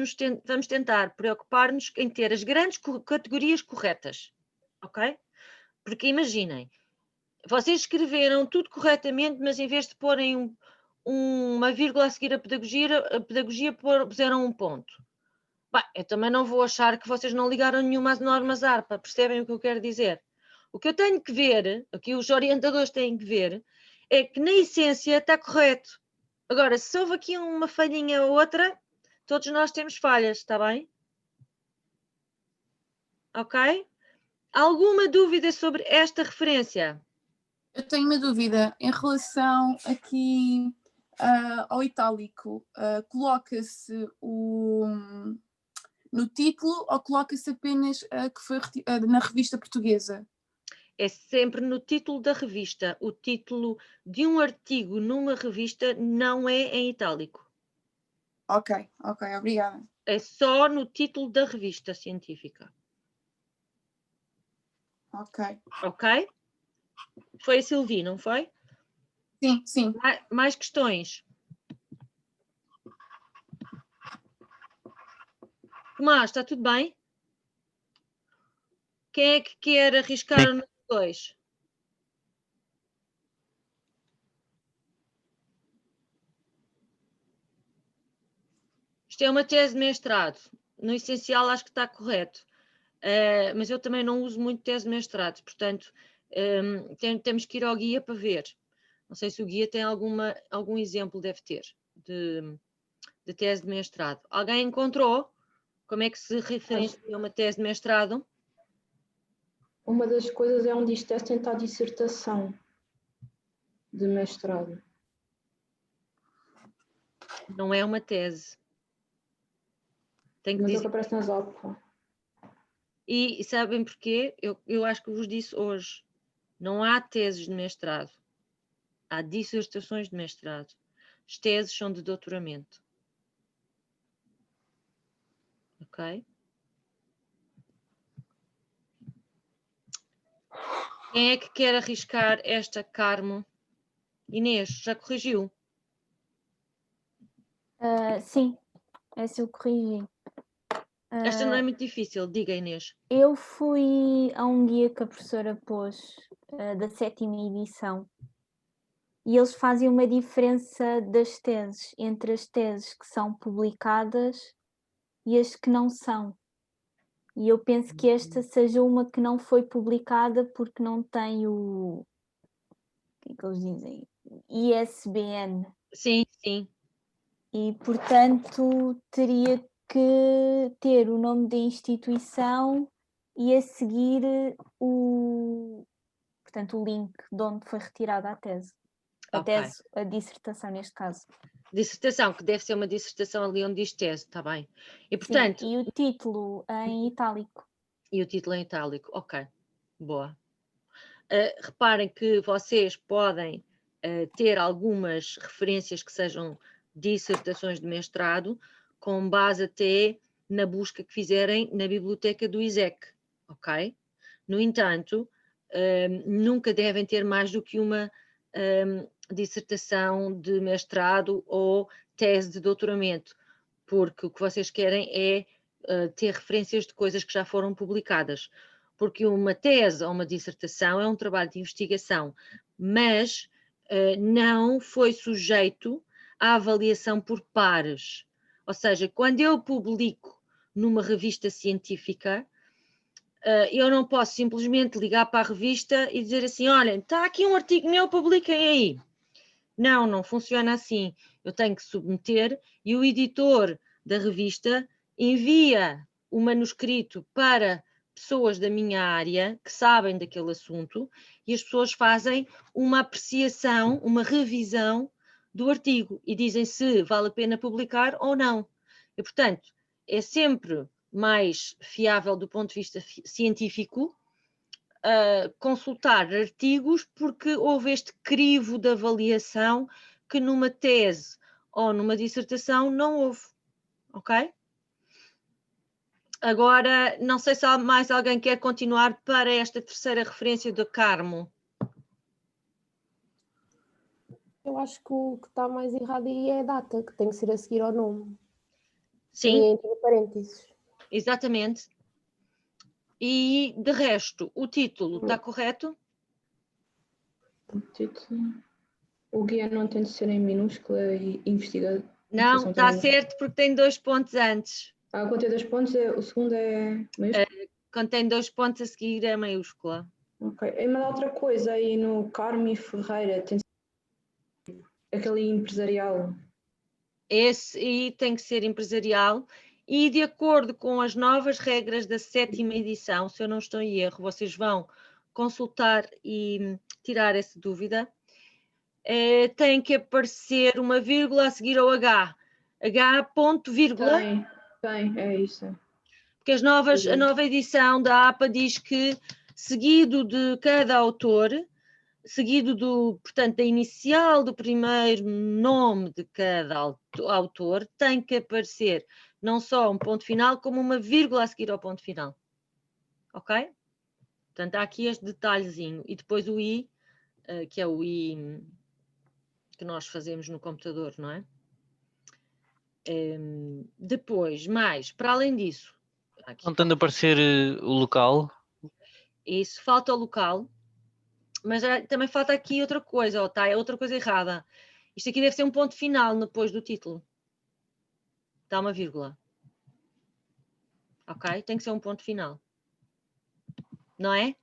A: tentar preocupar-nos em ter as grandes categorias corretas, ok? Porque imaginem, vocês escreveram tudo corretamente, mas em vez de porem uma vírgula a seguir a pedagogia puseram um ponto. Bem, eu também não vou achar que vocês não ligaram nenhuma às normas ARPA, percebem o que eu quero dizer? O que eu tenho que ver, o que os orientadores têm que ver, é que na essência está correto. Agora, se houve aqui uma falhinha ou outra, todos nós temos falhas, está bem? Ok? Alguma dúvida sobre esta referência?
H: Eu tenho uma dúvida em relação aqui ao itálico. Coloca-se no título ou coloca-se apenas que foi na revista portuguesa?
A: É sempre no título da revista. O título de um artigo numa revista não é em itálico.
H: Ok, obrigada.
A: É só no título da revista científica.
H: Ok.
A: Ok? Foi a Silvi, não foi?
H: Sim.
A: Mais questões? Tomás, está tudo bem? Quem é que quer arriscar o número 2? Isto é uma tese de mestrado. No essencial acho que está correto. Mas eu também não uso muito tese de mestrado, portanto temos que ir ao guia para ver. Não sei se o guia tem algum exemplo, deve ter, de tese de mestrado. Alguém encontrou? Como é que se referencia uma tese de mestrado?
J: Uma das coisas é onde isto é tentar dissertação de mestrado.
A: Não é uma tese. Tem que
J: Mas é o
A: dizer.
J: que aparece nas OPA.
A: E sabem porquê? Eu acho que vos disse hoje. Não há teses de mestrado. Há dissertações de mestrado. As teses são de doutoramento. Ok? Quem é que quer arriscar esta, Carmo? Inês, já corrigiu?
G: Sim, essa eu corrigi.
A: Esta não é muito difícil, diga, Inês.
G: Eu fui a um guia que a professora pôs da 7ª edição e eles fazem uma diferença das teses, entre as teses que são publicadas e as que não são. E eu penso que esta seja uma que não foi publicada porque não tem o que é que eles dizem? ISBN.
A: Sim.
G: E, portanto, teria que ter o nome da instituição e a seguir portanto, o link de onde foi retirada a tese. A dissertação, neste caso.
A: Dissertação, que deve ser uma dissertação ali onde diz tese, está bem. E, portanto,
G: sim, e o título em itálico.
A: E o título em itálico, ok. Boa. Reparem que vocês podem ter algumas referências que sejam dissertações de mestrado, com base até na busca que fizerem na biblioteca do ISEC, ok? No entanto, nunca devem ter mais do que uma dissertação de mestrado ou tese de doutoramento, porque o que vocês querem é ter referências de coisas que já foram publicadas, porque uma tese ou uma dissertação é um trabalho de investigação, mas não foi sujeito à avaliação por pares. Ou seja, quando eu publico numa revista científica, eu não posso simplesmente ligar para a revista e dizer assim, olhem, está aqui um artigo meu, publiquem aí. Não funciona assim. Eu tenho que submeter e o editor da revista envia o manuscrito para pessoas da minha área que sabem daquele assunto e as pessoas fazem uma apreciação, uma revisão do artigo e dizem se vale a pena publicar ou não. E, portanto, é sempre mais fiável do ponto de vista científico consultar artigos porque houve este crivo de avaliação que numa tese ou numa dissertação não houve, ok? Agora, não sei se há mais alguém quer continuar para esta terceira referência do Carmo.
K: Eu acho que o que está mais errado aí é a data, que tem que ser a seguir ao nome.
A: Sim.
K: E entre parênteses.
A: Exatamente. E, de resto, o título está correto?
J: O título... O guia não tem de ser em minúscula e investiga...
A: Não, está certo porque tem 2 pontos antes.
J: Quando tem 2 pontos, o segundo é maiúscula?
A: Quando tem 2 pontos a seguir é maiúscula.
J: Ok. E mas outra coisa aí no Carmo e Ferreira, tem aquele empresarial.
A: Esse aí tem que ser empresarial e de acordo com as novas regras da 7ª edição, se eu não estou em erro, vocês vão consultar e tirar essa dúvida, tem que aparecer uma vírgula a seguir ao H. H ponto vírgula.
J: Tem, é isso.
A: Porque a nova edição da APA diz que seguido de cada autor, seguido portanto, da inicial do primeiro nome de cada autor, tem que aparecer não só um ponto final, como uma vírgula a seguir ao ponto final. Ok? Portanto, há aqui este detalhezinho. E depois o I, que é o I que nós fazemos no computador, não é? Depois, mais, para além disso...
E: Não tendo a aparecer o local?
A: Isso, falta o local. Mas também falta aqui outra coisa, tá? É outra coisa errada. Isto aqui deve ser um ponto final depois do título. Está uma vírgula. Ok? Tem que ser um ponto final. Não é?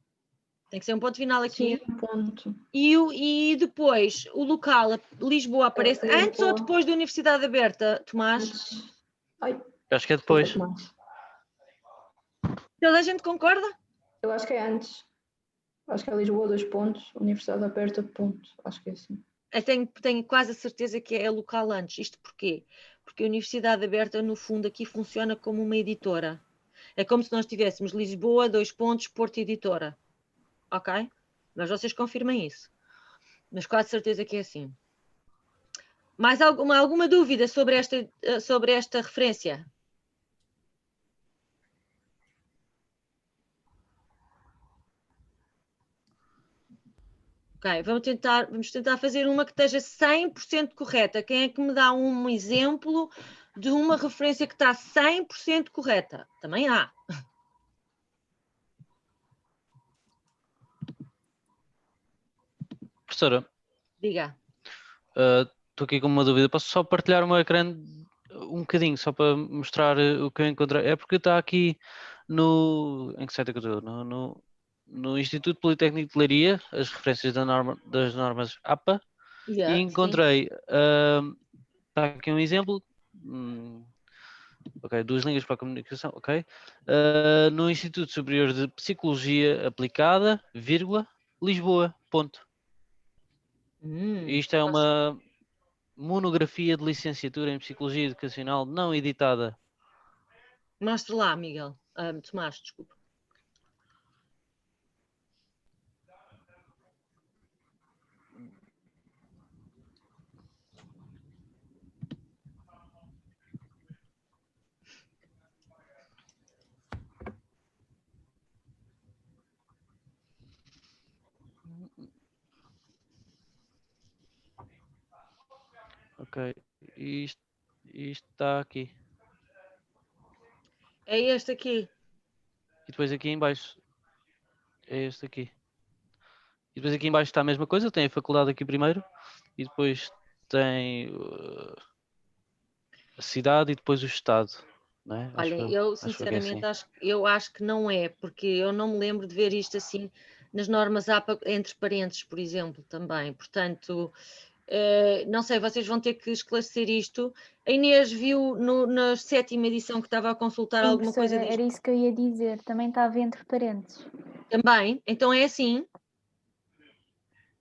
A: Tem que ser um ponto final aqui.
J: Sim, um ponto.
A: E depois, o local, Lisboa, aparece
J: Lisboa.
A: antes ou depois da Universidade Aberta, Tomás?
E: Acho que é depois.
A: Toda a gente concorda?
J: Eu acho que é antes. Acho que é Lisboa, 2 pontos, Universidade Aberta, ponto. Acho que é assim.
A: Eu tenho quase a certeza que é local antes. Isto porquê? Porque a Universidade Aberta, no fundo, aqui funciona como uma editora. É como se nós tivéssemos Lisboa, 2 pontos, Porto Editora. Ok? Mas vocês confirmem isso. Mas quase certeza que é assim. Mais alguma dúvida sobre esta referência? Ok, vamos tentar fazer uma que esteja 100% correta. Quem é que me dá um exemplo de uma referência que está 100% correta? Também há.
E: Professora.
A: Diga.
E: Estou aqui com uma dúvida. Posso só partilhar um ecrã um bocadinho, só para mostrar o que eu encontrei? É porque está aqui no... Em que site é que eu estou? No Instituto Politécnico de Leiria, as referências das normas APA, e encontrei, está aqui um exemplo, ok, 2 línguas para a comunicação, ok, no Instituto Superior de Psicologia Aplicada, vírgula, Lisboa, ponto. Isto é uma monografia de licenciatura em Psicologia Educacional não editada.
A: Mostre lá, Miguel. Tomás, desculpa.
E: Ok, isto está aqui.
A: É este aqui.
E: E depois aqui em baixo é este aqui. E depois aqui em baixo está a mesma coisa, tem a faculdade aqui primeiro e depois tem a cidade e depois o estado. Não é?
A: Olhem, eu sinceramente acho que não é, porque eu não me lembro de ver isto assim nas normas APA entre parênteses, por exemplo, também. Portanto, não sei, vocês vão ter que esclarecer isto. A Inês viu na 7ª edição que estava a consultar
L: Sim,
A: alguma coisa disto?
L: Era isso que eu ia dizer, também estava entre parênteses.
A: Também? Então é assim?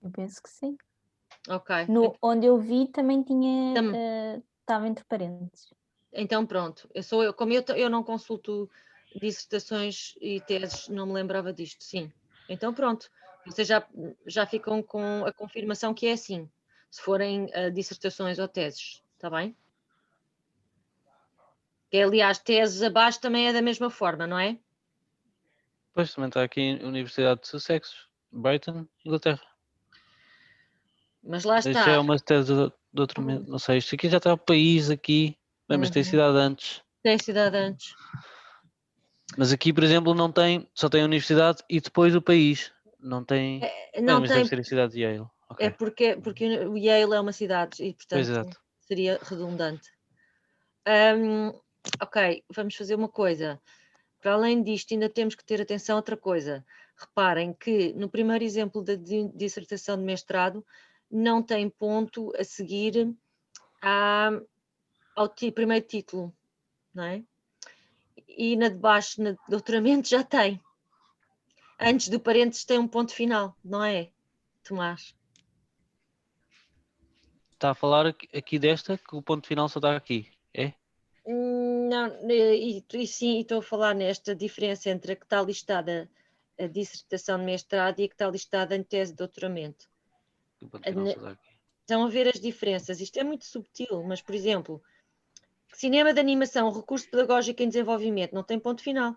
L: Eu penso que sim.
A: Ok.
L: Onde eu vi também tinha, estava entre parênteses.
A: Então pronto, como eu não consulto dissertações e teses, não me lembrava disto, sim. Então pronto, vocês já ficam com a confirmação que é assim, se forem dissertações ou teses, está bem? Que aliás, teses abaixo também é da mesma forma, não é?
E: Pois também está aqui Universidade de Sussex, Brighton, Inglaterra.
A: Mas lá
E: Isto
A: está.
E: já é uma tese de doutoramento, não sei, isto aqui já está o país aqui, bem, mas tem cidade antes.
A: Tem cidade antes.
E: Mas aqui, por exemplo, não tem, só tem a universidade e depois o país. Não tem.
A: Não
E: mas
A: tem,
E: deve ser a cidade de Yale. Ok.
A: é porque o Yale é uma cidade e,
E: Pois,
A: portanto,
E: exato.
A: seria redundante. Ok, vamos fazer uma coisa. Para além disto, ainda temos que ter atenção a outra coisa. Reparem que no primeiro exemplo da dissertação de mestrado não tem ponto a seguir ao primeiro título, não é? E na de baixo, no doutoramento, já tem. Antes do parênteses tem um ponto final, não é, Tomás?
E: Está a falar aqui desta, que o ponto final só está aqui, é?
A: Não, e sim, estou a falar nesta diferença entre a que está listada a dissertação de mestrado e a que está listada em tese de doutoramento.
E: O ponto final só está aqui.
A: Estão a ver as diferenças. Isto é muito subtil, mas, por exemplo, cinema de animação, recurso pedagógico em desenvolvimento, não tem ponto final.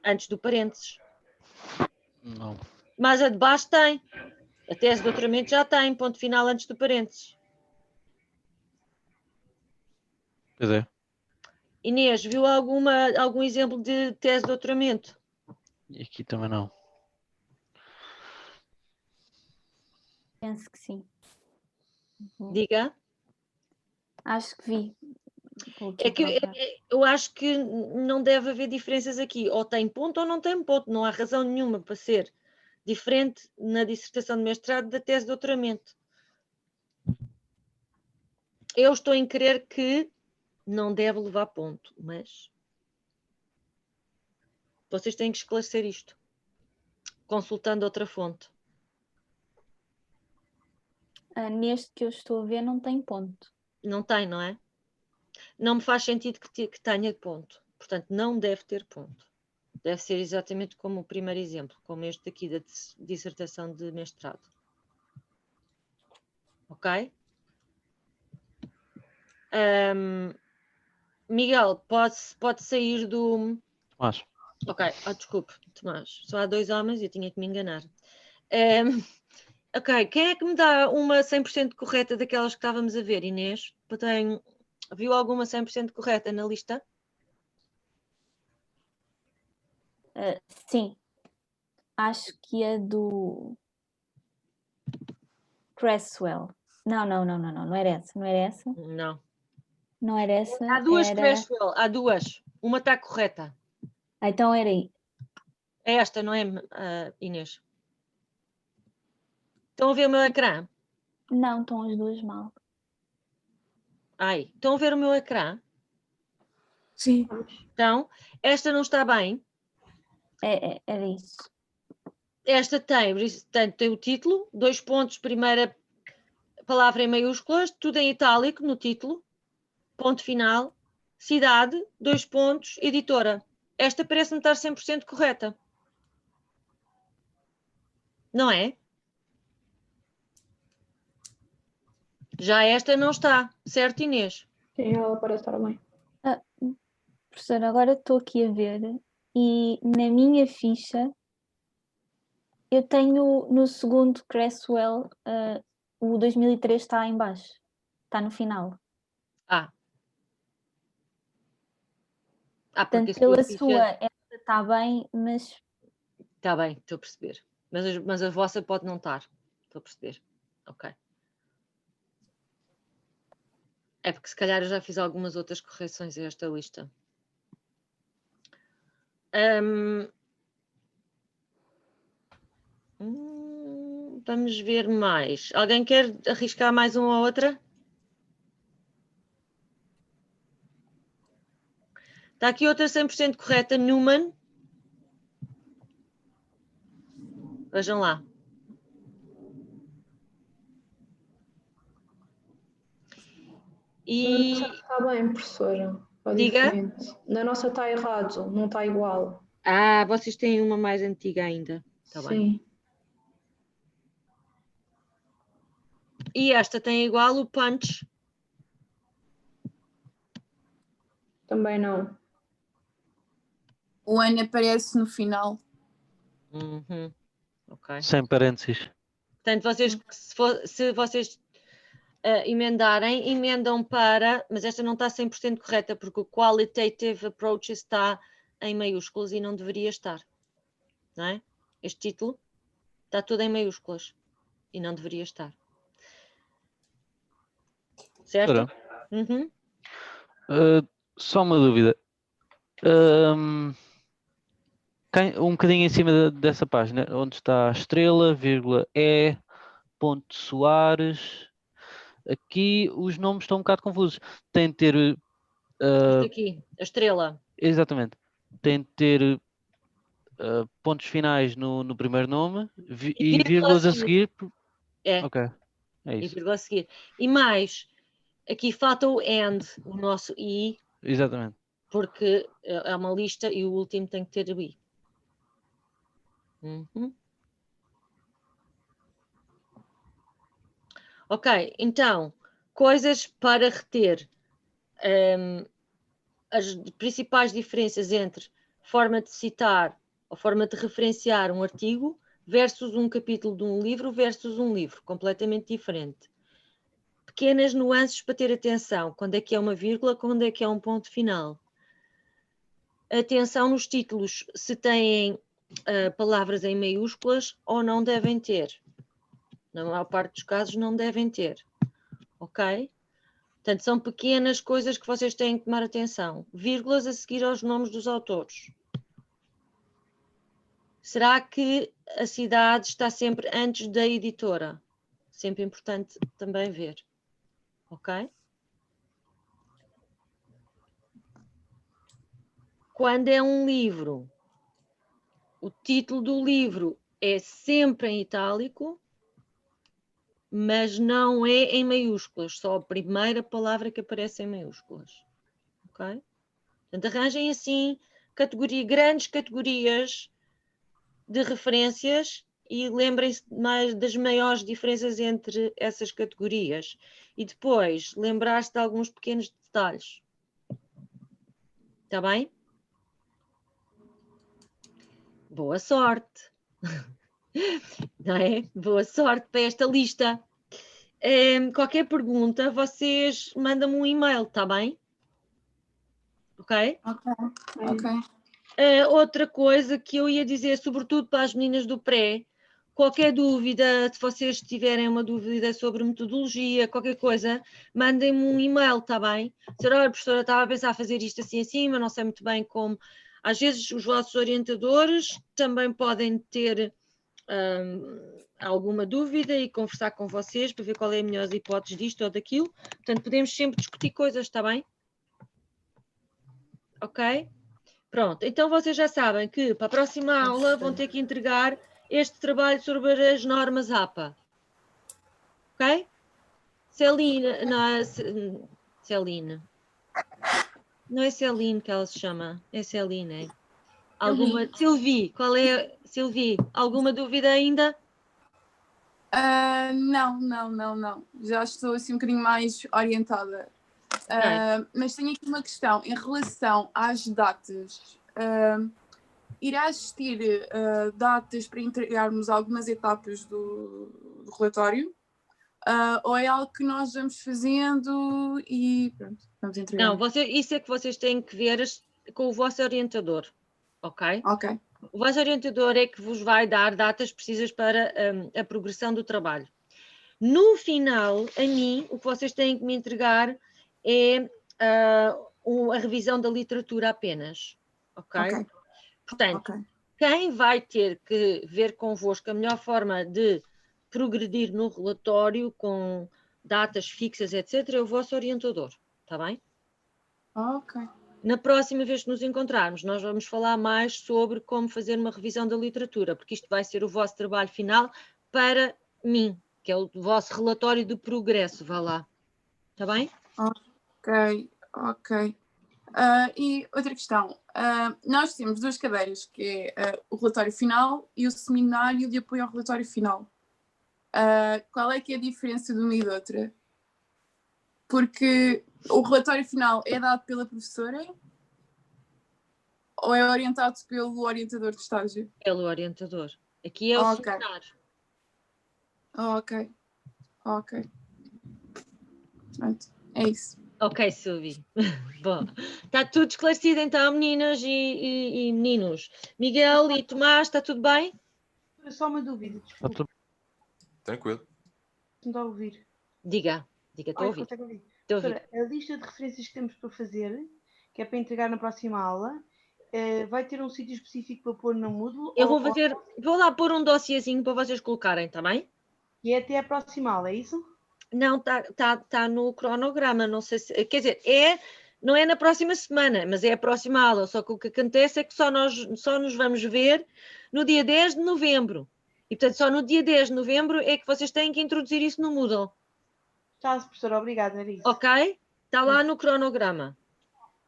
A: Antes do parênteses.
E: Não.
A: Mas a de baixo tem. A tese de doutoramento já tem ponto final antes do parênteses.
E: Pois é.
A: Inês, viu algum exemplo de tese de doutoramento?
E: E aqui também não.
L: Penso que sim.
A: Diga.
L: Acho que vi.
A: É que eu acho que não deve haver diferenças aqui. Ou tem ponto ou não tem ponto. Não há razão nenhuma para ser diferente na dissertação de mestrado da tese de doutoramento. Eu estou em crer que não deve levar ponto, mas vocês têm que esclarecer isto, consultando outra fonte.
L: Neste que eu estou a ver não tem ponto.
A: Não tem, não é? Não me faz sentido que tenha ponto. Portanto, não deve ter ponto. Deve ser exatamente como o primeiro exemplo, como este aqui da dissertação de mestrado. Ok? Miguel, pode sair do...
E: Tomás.
A: Ok, desculpe, Tomás. Só há 2 homens e eu tinha que me enganar. Ok, quem é que me dá uma 100% correta daquelas que estávamos a ver, Inês? Viu alguma 100% correta na lista?
L: Sim. Acho que a do Cresswell. Não era essa. Não era essa?
A: Não.
L: Não era essa.
A: Há duas Cresswell, há duas. Uma está correta.
L: Então era aí.
A: É esta, não é, Inês? Estão a ver o meu ecrã?
L: Não, estão as duas mal.
A: Ai, estão a ver o meu ecrã?
H: Sim.
A: Então, esta não está bem.
L: Era isso.
A: Esta tem o título, 2 pontos, primeira palavra em maiúsculas, tudo em itálico no título, ponto final, cidade, 2 pontos, editora. Esta parece-me estar 100% correta. Não é? Já esta não está, certo, Inês?
J: Sim, ela parece estar bem.
L: Professora, agora estou aqui a ver e na minha ficha eu tenho no segundo Cresswell, o 2003 está em baixo, está no final.
A: Porque
L: portanto, pela sua, essa está bem, mas...
A: Está bem, estou a perceber. Mas a vossa pode não estar. Estou a perceber. Ok. É porque se calhar eu já fiz algumas outras correções a esta lista. Vamos ver mais. Alguém quer arriscar mais uma ou outra? Está aqui outra 100% correta, Newman. Vejam lá.
J: E... Na nossa está bem, professora.
A: Diga.
J: Diferente. Na nossa está errado, não está igual.
A: Vocês têm uma mais antiga ainda. Tá
J: Sim.
A: Bem. E esta tem igual o punch.
J: Também não.
H: O ano aparece no final.
A: Uhum. Ok.
E: Sem parênteses.
A: Portanto, vocês, se vocês emendarem, emendam para, mas esta não está 100% correta, porque o qualitative approach está em maiúsculas e não deveria estar. Não é? Este título está tudo em maiúsculas e não deveria estar. Certo? Uhum.
E: Só uma dúvida. Um bocadinho em cima dessa página, onde está estrela, vírgula, ponto Soares. Aqui os nomes estão um bocado confusos. Tem de ter...
A: Isto aqui, a estrela.
E: Exatamente. Tem de ter pontos finais no primeiro nome e vírgulas a seguir.
A: É.
E: Ok, é
A: E
E: isso.
A: vírgula a seguir. E mais, aqui falta o and, o nosso i.
E: Exatamente.
A: Porque é uma lista e o último tem que ter o i. Uhum. Ok, então, coisas para reter. As principais diferenças entre forma de citar ou forma de referenciar um artigo versus um capítulo de um livro versus um livro, completamente diferente. Pequenas nuances para ter atenção, quando é que é uma vírgula, quando é que é um ponto final. Atenção nos títulos, se têm palavras em maiúsculas ou não devem ter. Na maior parte dos casos não devem ter. Ok? Portanto, são pequenas coisas que vocês têm que tomar atenção. Vírgulas a seguir aos nomes dos autores. Será que a cidade está sempre antes da editora? Sempre importante também ver. Ok? Quando é um livro, o título do livro é sempre em itálico, mas não é em maiúsculas, só a primeira palavra que aparece em maiúsculas. Ok? Portanto, arranjem assim grandes categorias de referências e lembrem-se mais das maiores diferenças entre essas categorias. E depois, lembrar-se de alguns pequenos detalhes. Está bem? Boa sorte! Não é? Boa sorte para esta lista. Qualquer pergunta, vocês mandam-me um e-mail, está bem? Ok?
H: Ok.
A: Outra coisa que eu ia dizer, sobretudo para as meninas do pré, qualquer dúvida, se vocês tiverem uma dúvida sobre metodologia, qualquer coisa, mandem-me um e-mail, está bem? Dizer, olha, professora, estava a pensar fazer isto assim, assim, mas não sei muito bem como. Às vezes os vossos orientadores também podem ter alguma dúvida e conversar com vocês para ver qual é a melhor hipótese disto ou daquilo. Portanto, podemos sempre discutir coisas, está bem? Ok? Pronto, então vocês já sabem que para a próxima aula vão ter que entregar este trabalho sobre as normas APA. Ok? Celine, não, Celine. Não é Celine que ela se chama, é Celine, é? Alguma... Silvi, qual é, Silvi? Alguma dúvida ainda?
H: Não. Já estou assim um bocadinho mais orientada. Mas tenho aqui uma questão em relação às datas. Irá existir datas para entregarmos algumas etapas do relatório? Ou é algo que nós vamos fazendo e pronto, vamos entregar?
A: Não, isso é que vocês têm que ver com o vosso orientador, ok?
H: Ok.
A: O vosso orientador é que vos vai dar datas precisas para a progressão do trabalho. No final, a mim, o que vocês têm que me entregar é a revisão da literatura apenas, ok? Portanto, quem vai ter que ver convosco a melhor forma de progredir no relatório com datas fixas, etc., é o vosso orientador, está bem?
H: Ok.
A: Na próxima vez que nos encontrarmos, nós vamos falar mais sobre como fazer uma revisão da literatura, porque isto vai ser o vosso trabalho final para mim, que é o vosso relatório de progresso, vá lá. Está bem?
H: Ok. E outra questão, nós temos duas cadeiras, que é o relatório final e o seminário de apoio ao relatório final. Qual é que é a diferença de uma e de outra? Porque o relatório final é dado pela professora ou é orientado pelo orientador de estágio?
A: Pelo orientador. Aqui é o
H: Ok.
A: seminário.
H: Ok. Pronto, é isso.
A: Ok, Silvi. Bom, está tudo esclarecido então, meninas e meninos. Miguel e Tomás, está tudo bem?
M: Só uma dúvida, desculpa.
D: Tranquilo.
M: Se me está a ouvir.
A: Diga, estou a ouvir.
M: Consegue ouvir?
A: Estou a ouvir.
M: Professora, a lista de referências que temos para fazer, que é para entregar na próxima aula, vai ter um sítio específico para pôr no Moodle?
A: Eu vou lá pôr um dossiêzinho para vocês colocarem, está bem?
M: E é até a próxima aula, é isso?
A: Não, tá no cronograma, não sei se... Quer dizer, não é na próxima semana, mas é a próxima aula, só que o que acontece é que só nos vamos ver no dia 10 de novembro. E, portanto, só no dia 10 de novembro é que vocês têm que introduzir isso no Moodle.
M: Está, professora, obrigada, era isso.
A: Ok? Está lá no cronograma.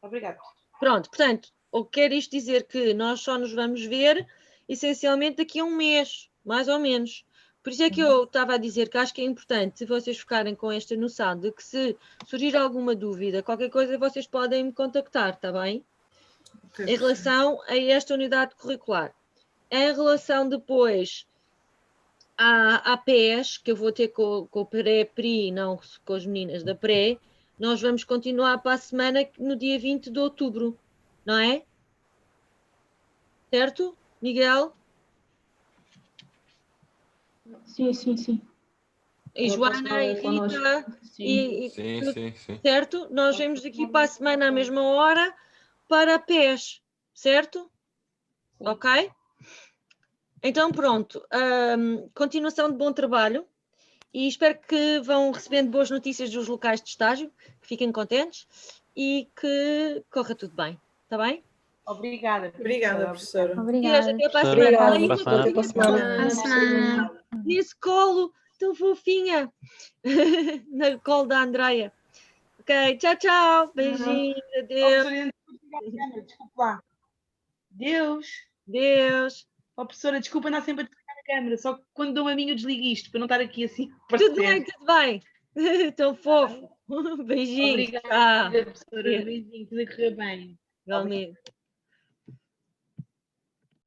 M: Obrigada.
A: Pronto, portanto, o que quer isto dizer que nós só nos vamos ver, essencialmente, daqui a um mês, mais ou menos. Por isso é que eu estava a dizer que acho que é importante vocês ficarem com esta noção de que se surgir alguma dúvida, qualquer coisa, vocês podem me contactar, está bem? Em relação a esta unidade curricular. Em relação depois à PES, que eu vou ter com o pré-PRI, não com as meninas da pré, nós vamos continuar para a semana no dia 20 de outubro, não é? Certo, Miguel?
J: Sim, sim, sim.
A: E Joana e Rita,
D: Sim.
A: certo? Nós vemos aqui para a semana à mesma hora para a PES, certo? Ok? Então pronto, continuação de bom trabalho e espero que vão recebendo boas notícias dos locais de estágio, que fiquem contentes e que corra tudo bem, está bem?
M: Obrigada,
F: professora.
L: Obrigada.
A: Até para a
J: Obrigada.
A: semana.
J: Até para a semana.
B: À semana.
A: Nesse colo tão fofinha, no colo da Andreia. Ok, tchau. Beijinhos, adeus.
M: Desculpa lá. Deus. Oh, professora, desculpa andar sempre a desligar a câmera, só que quando dou a minha eu desligo isto, para não estar aqui assim.
A: Tudo bem. Tão fofo. Beijinhos.
M: Obrigada, professora. Beijinhos, tudo a correr bem.
A: Igualmente.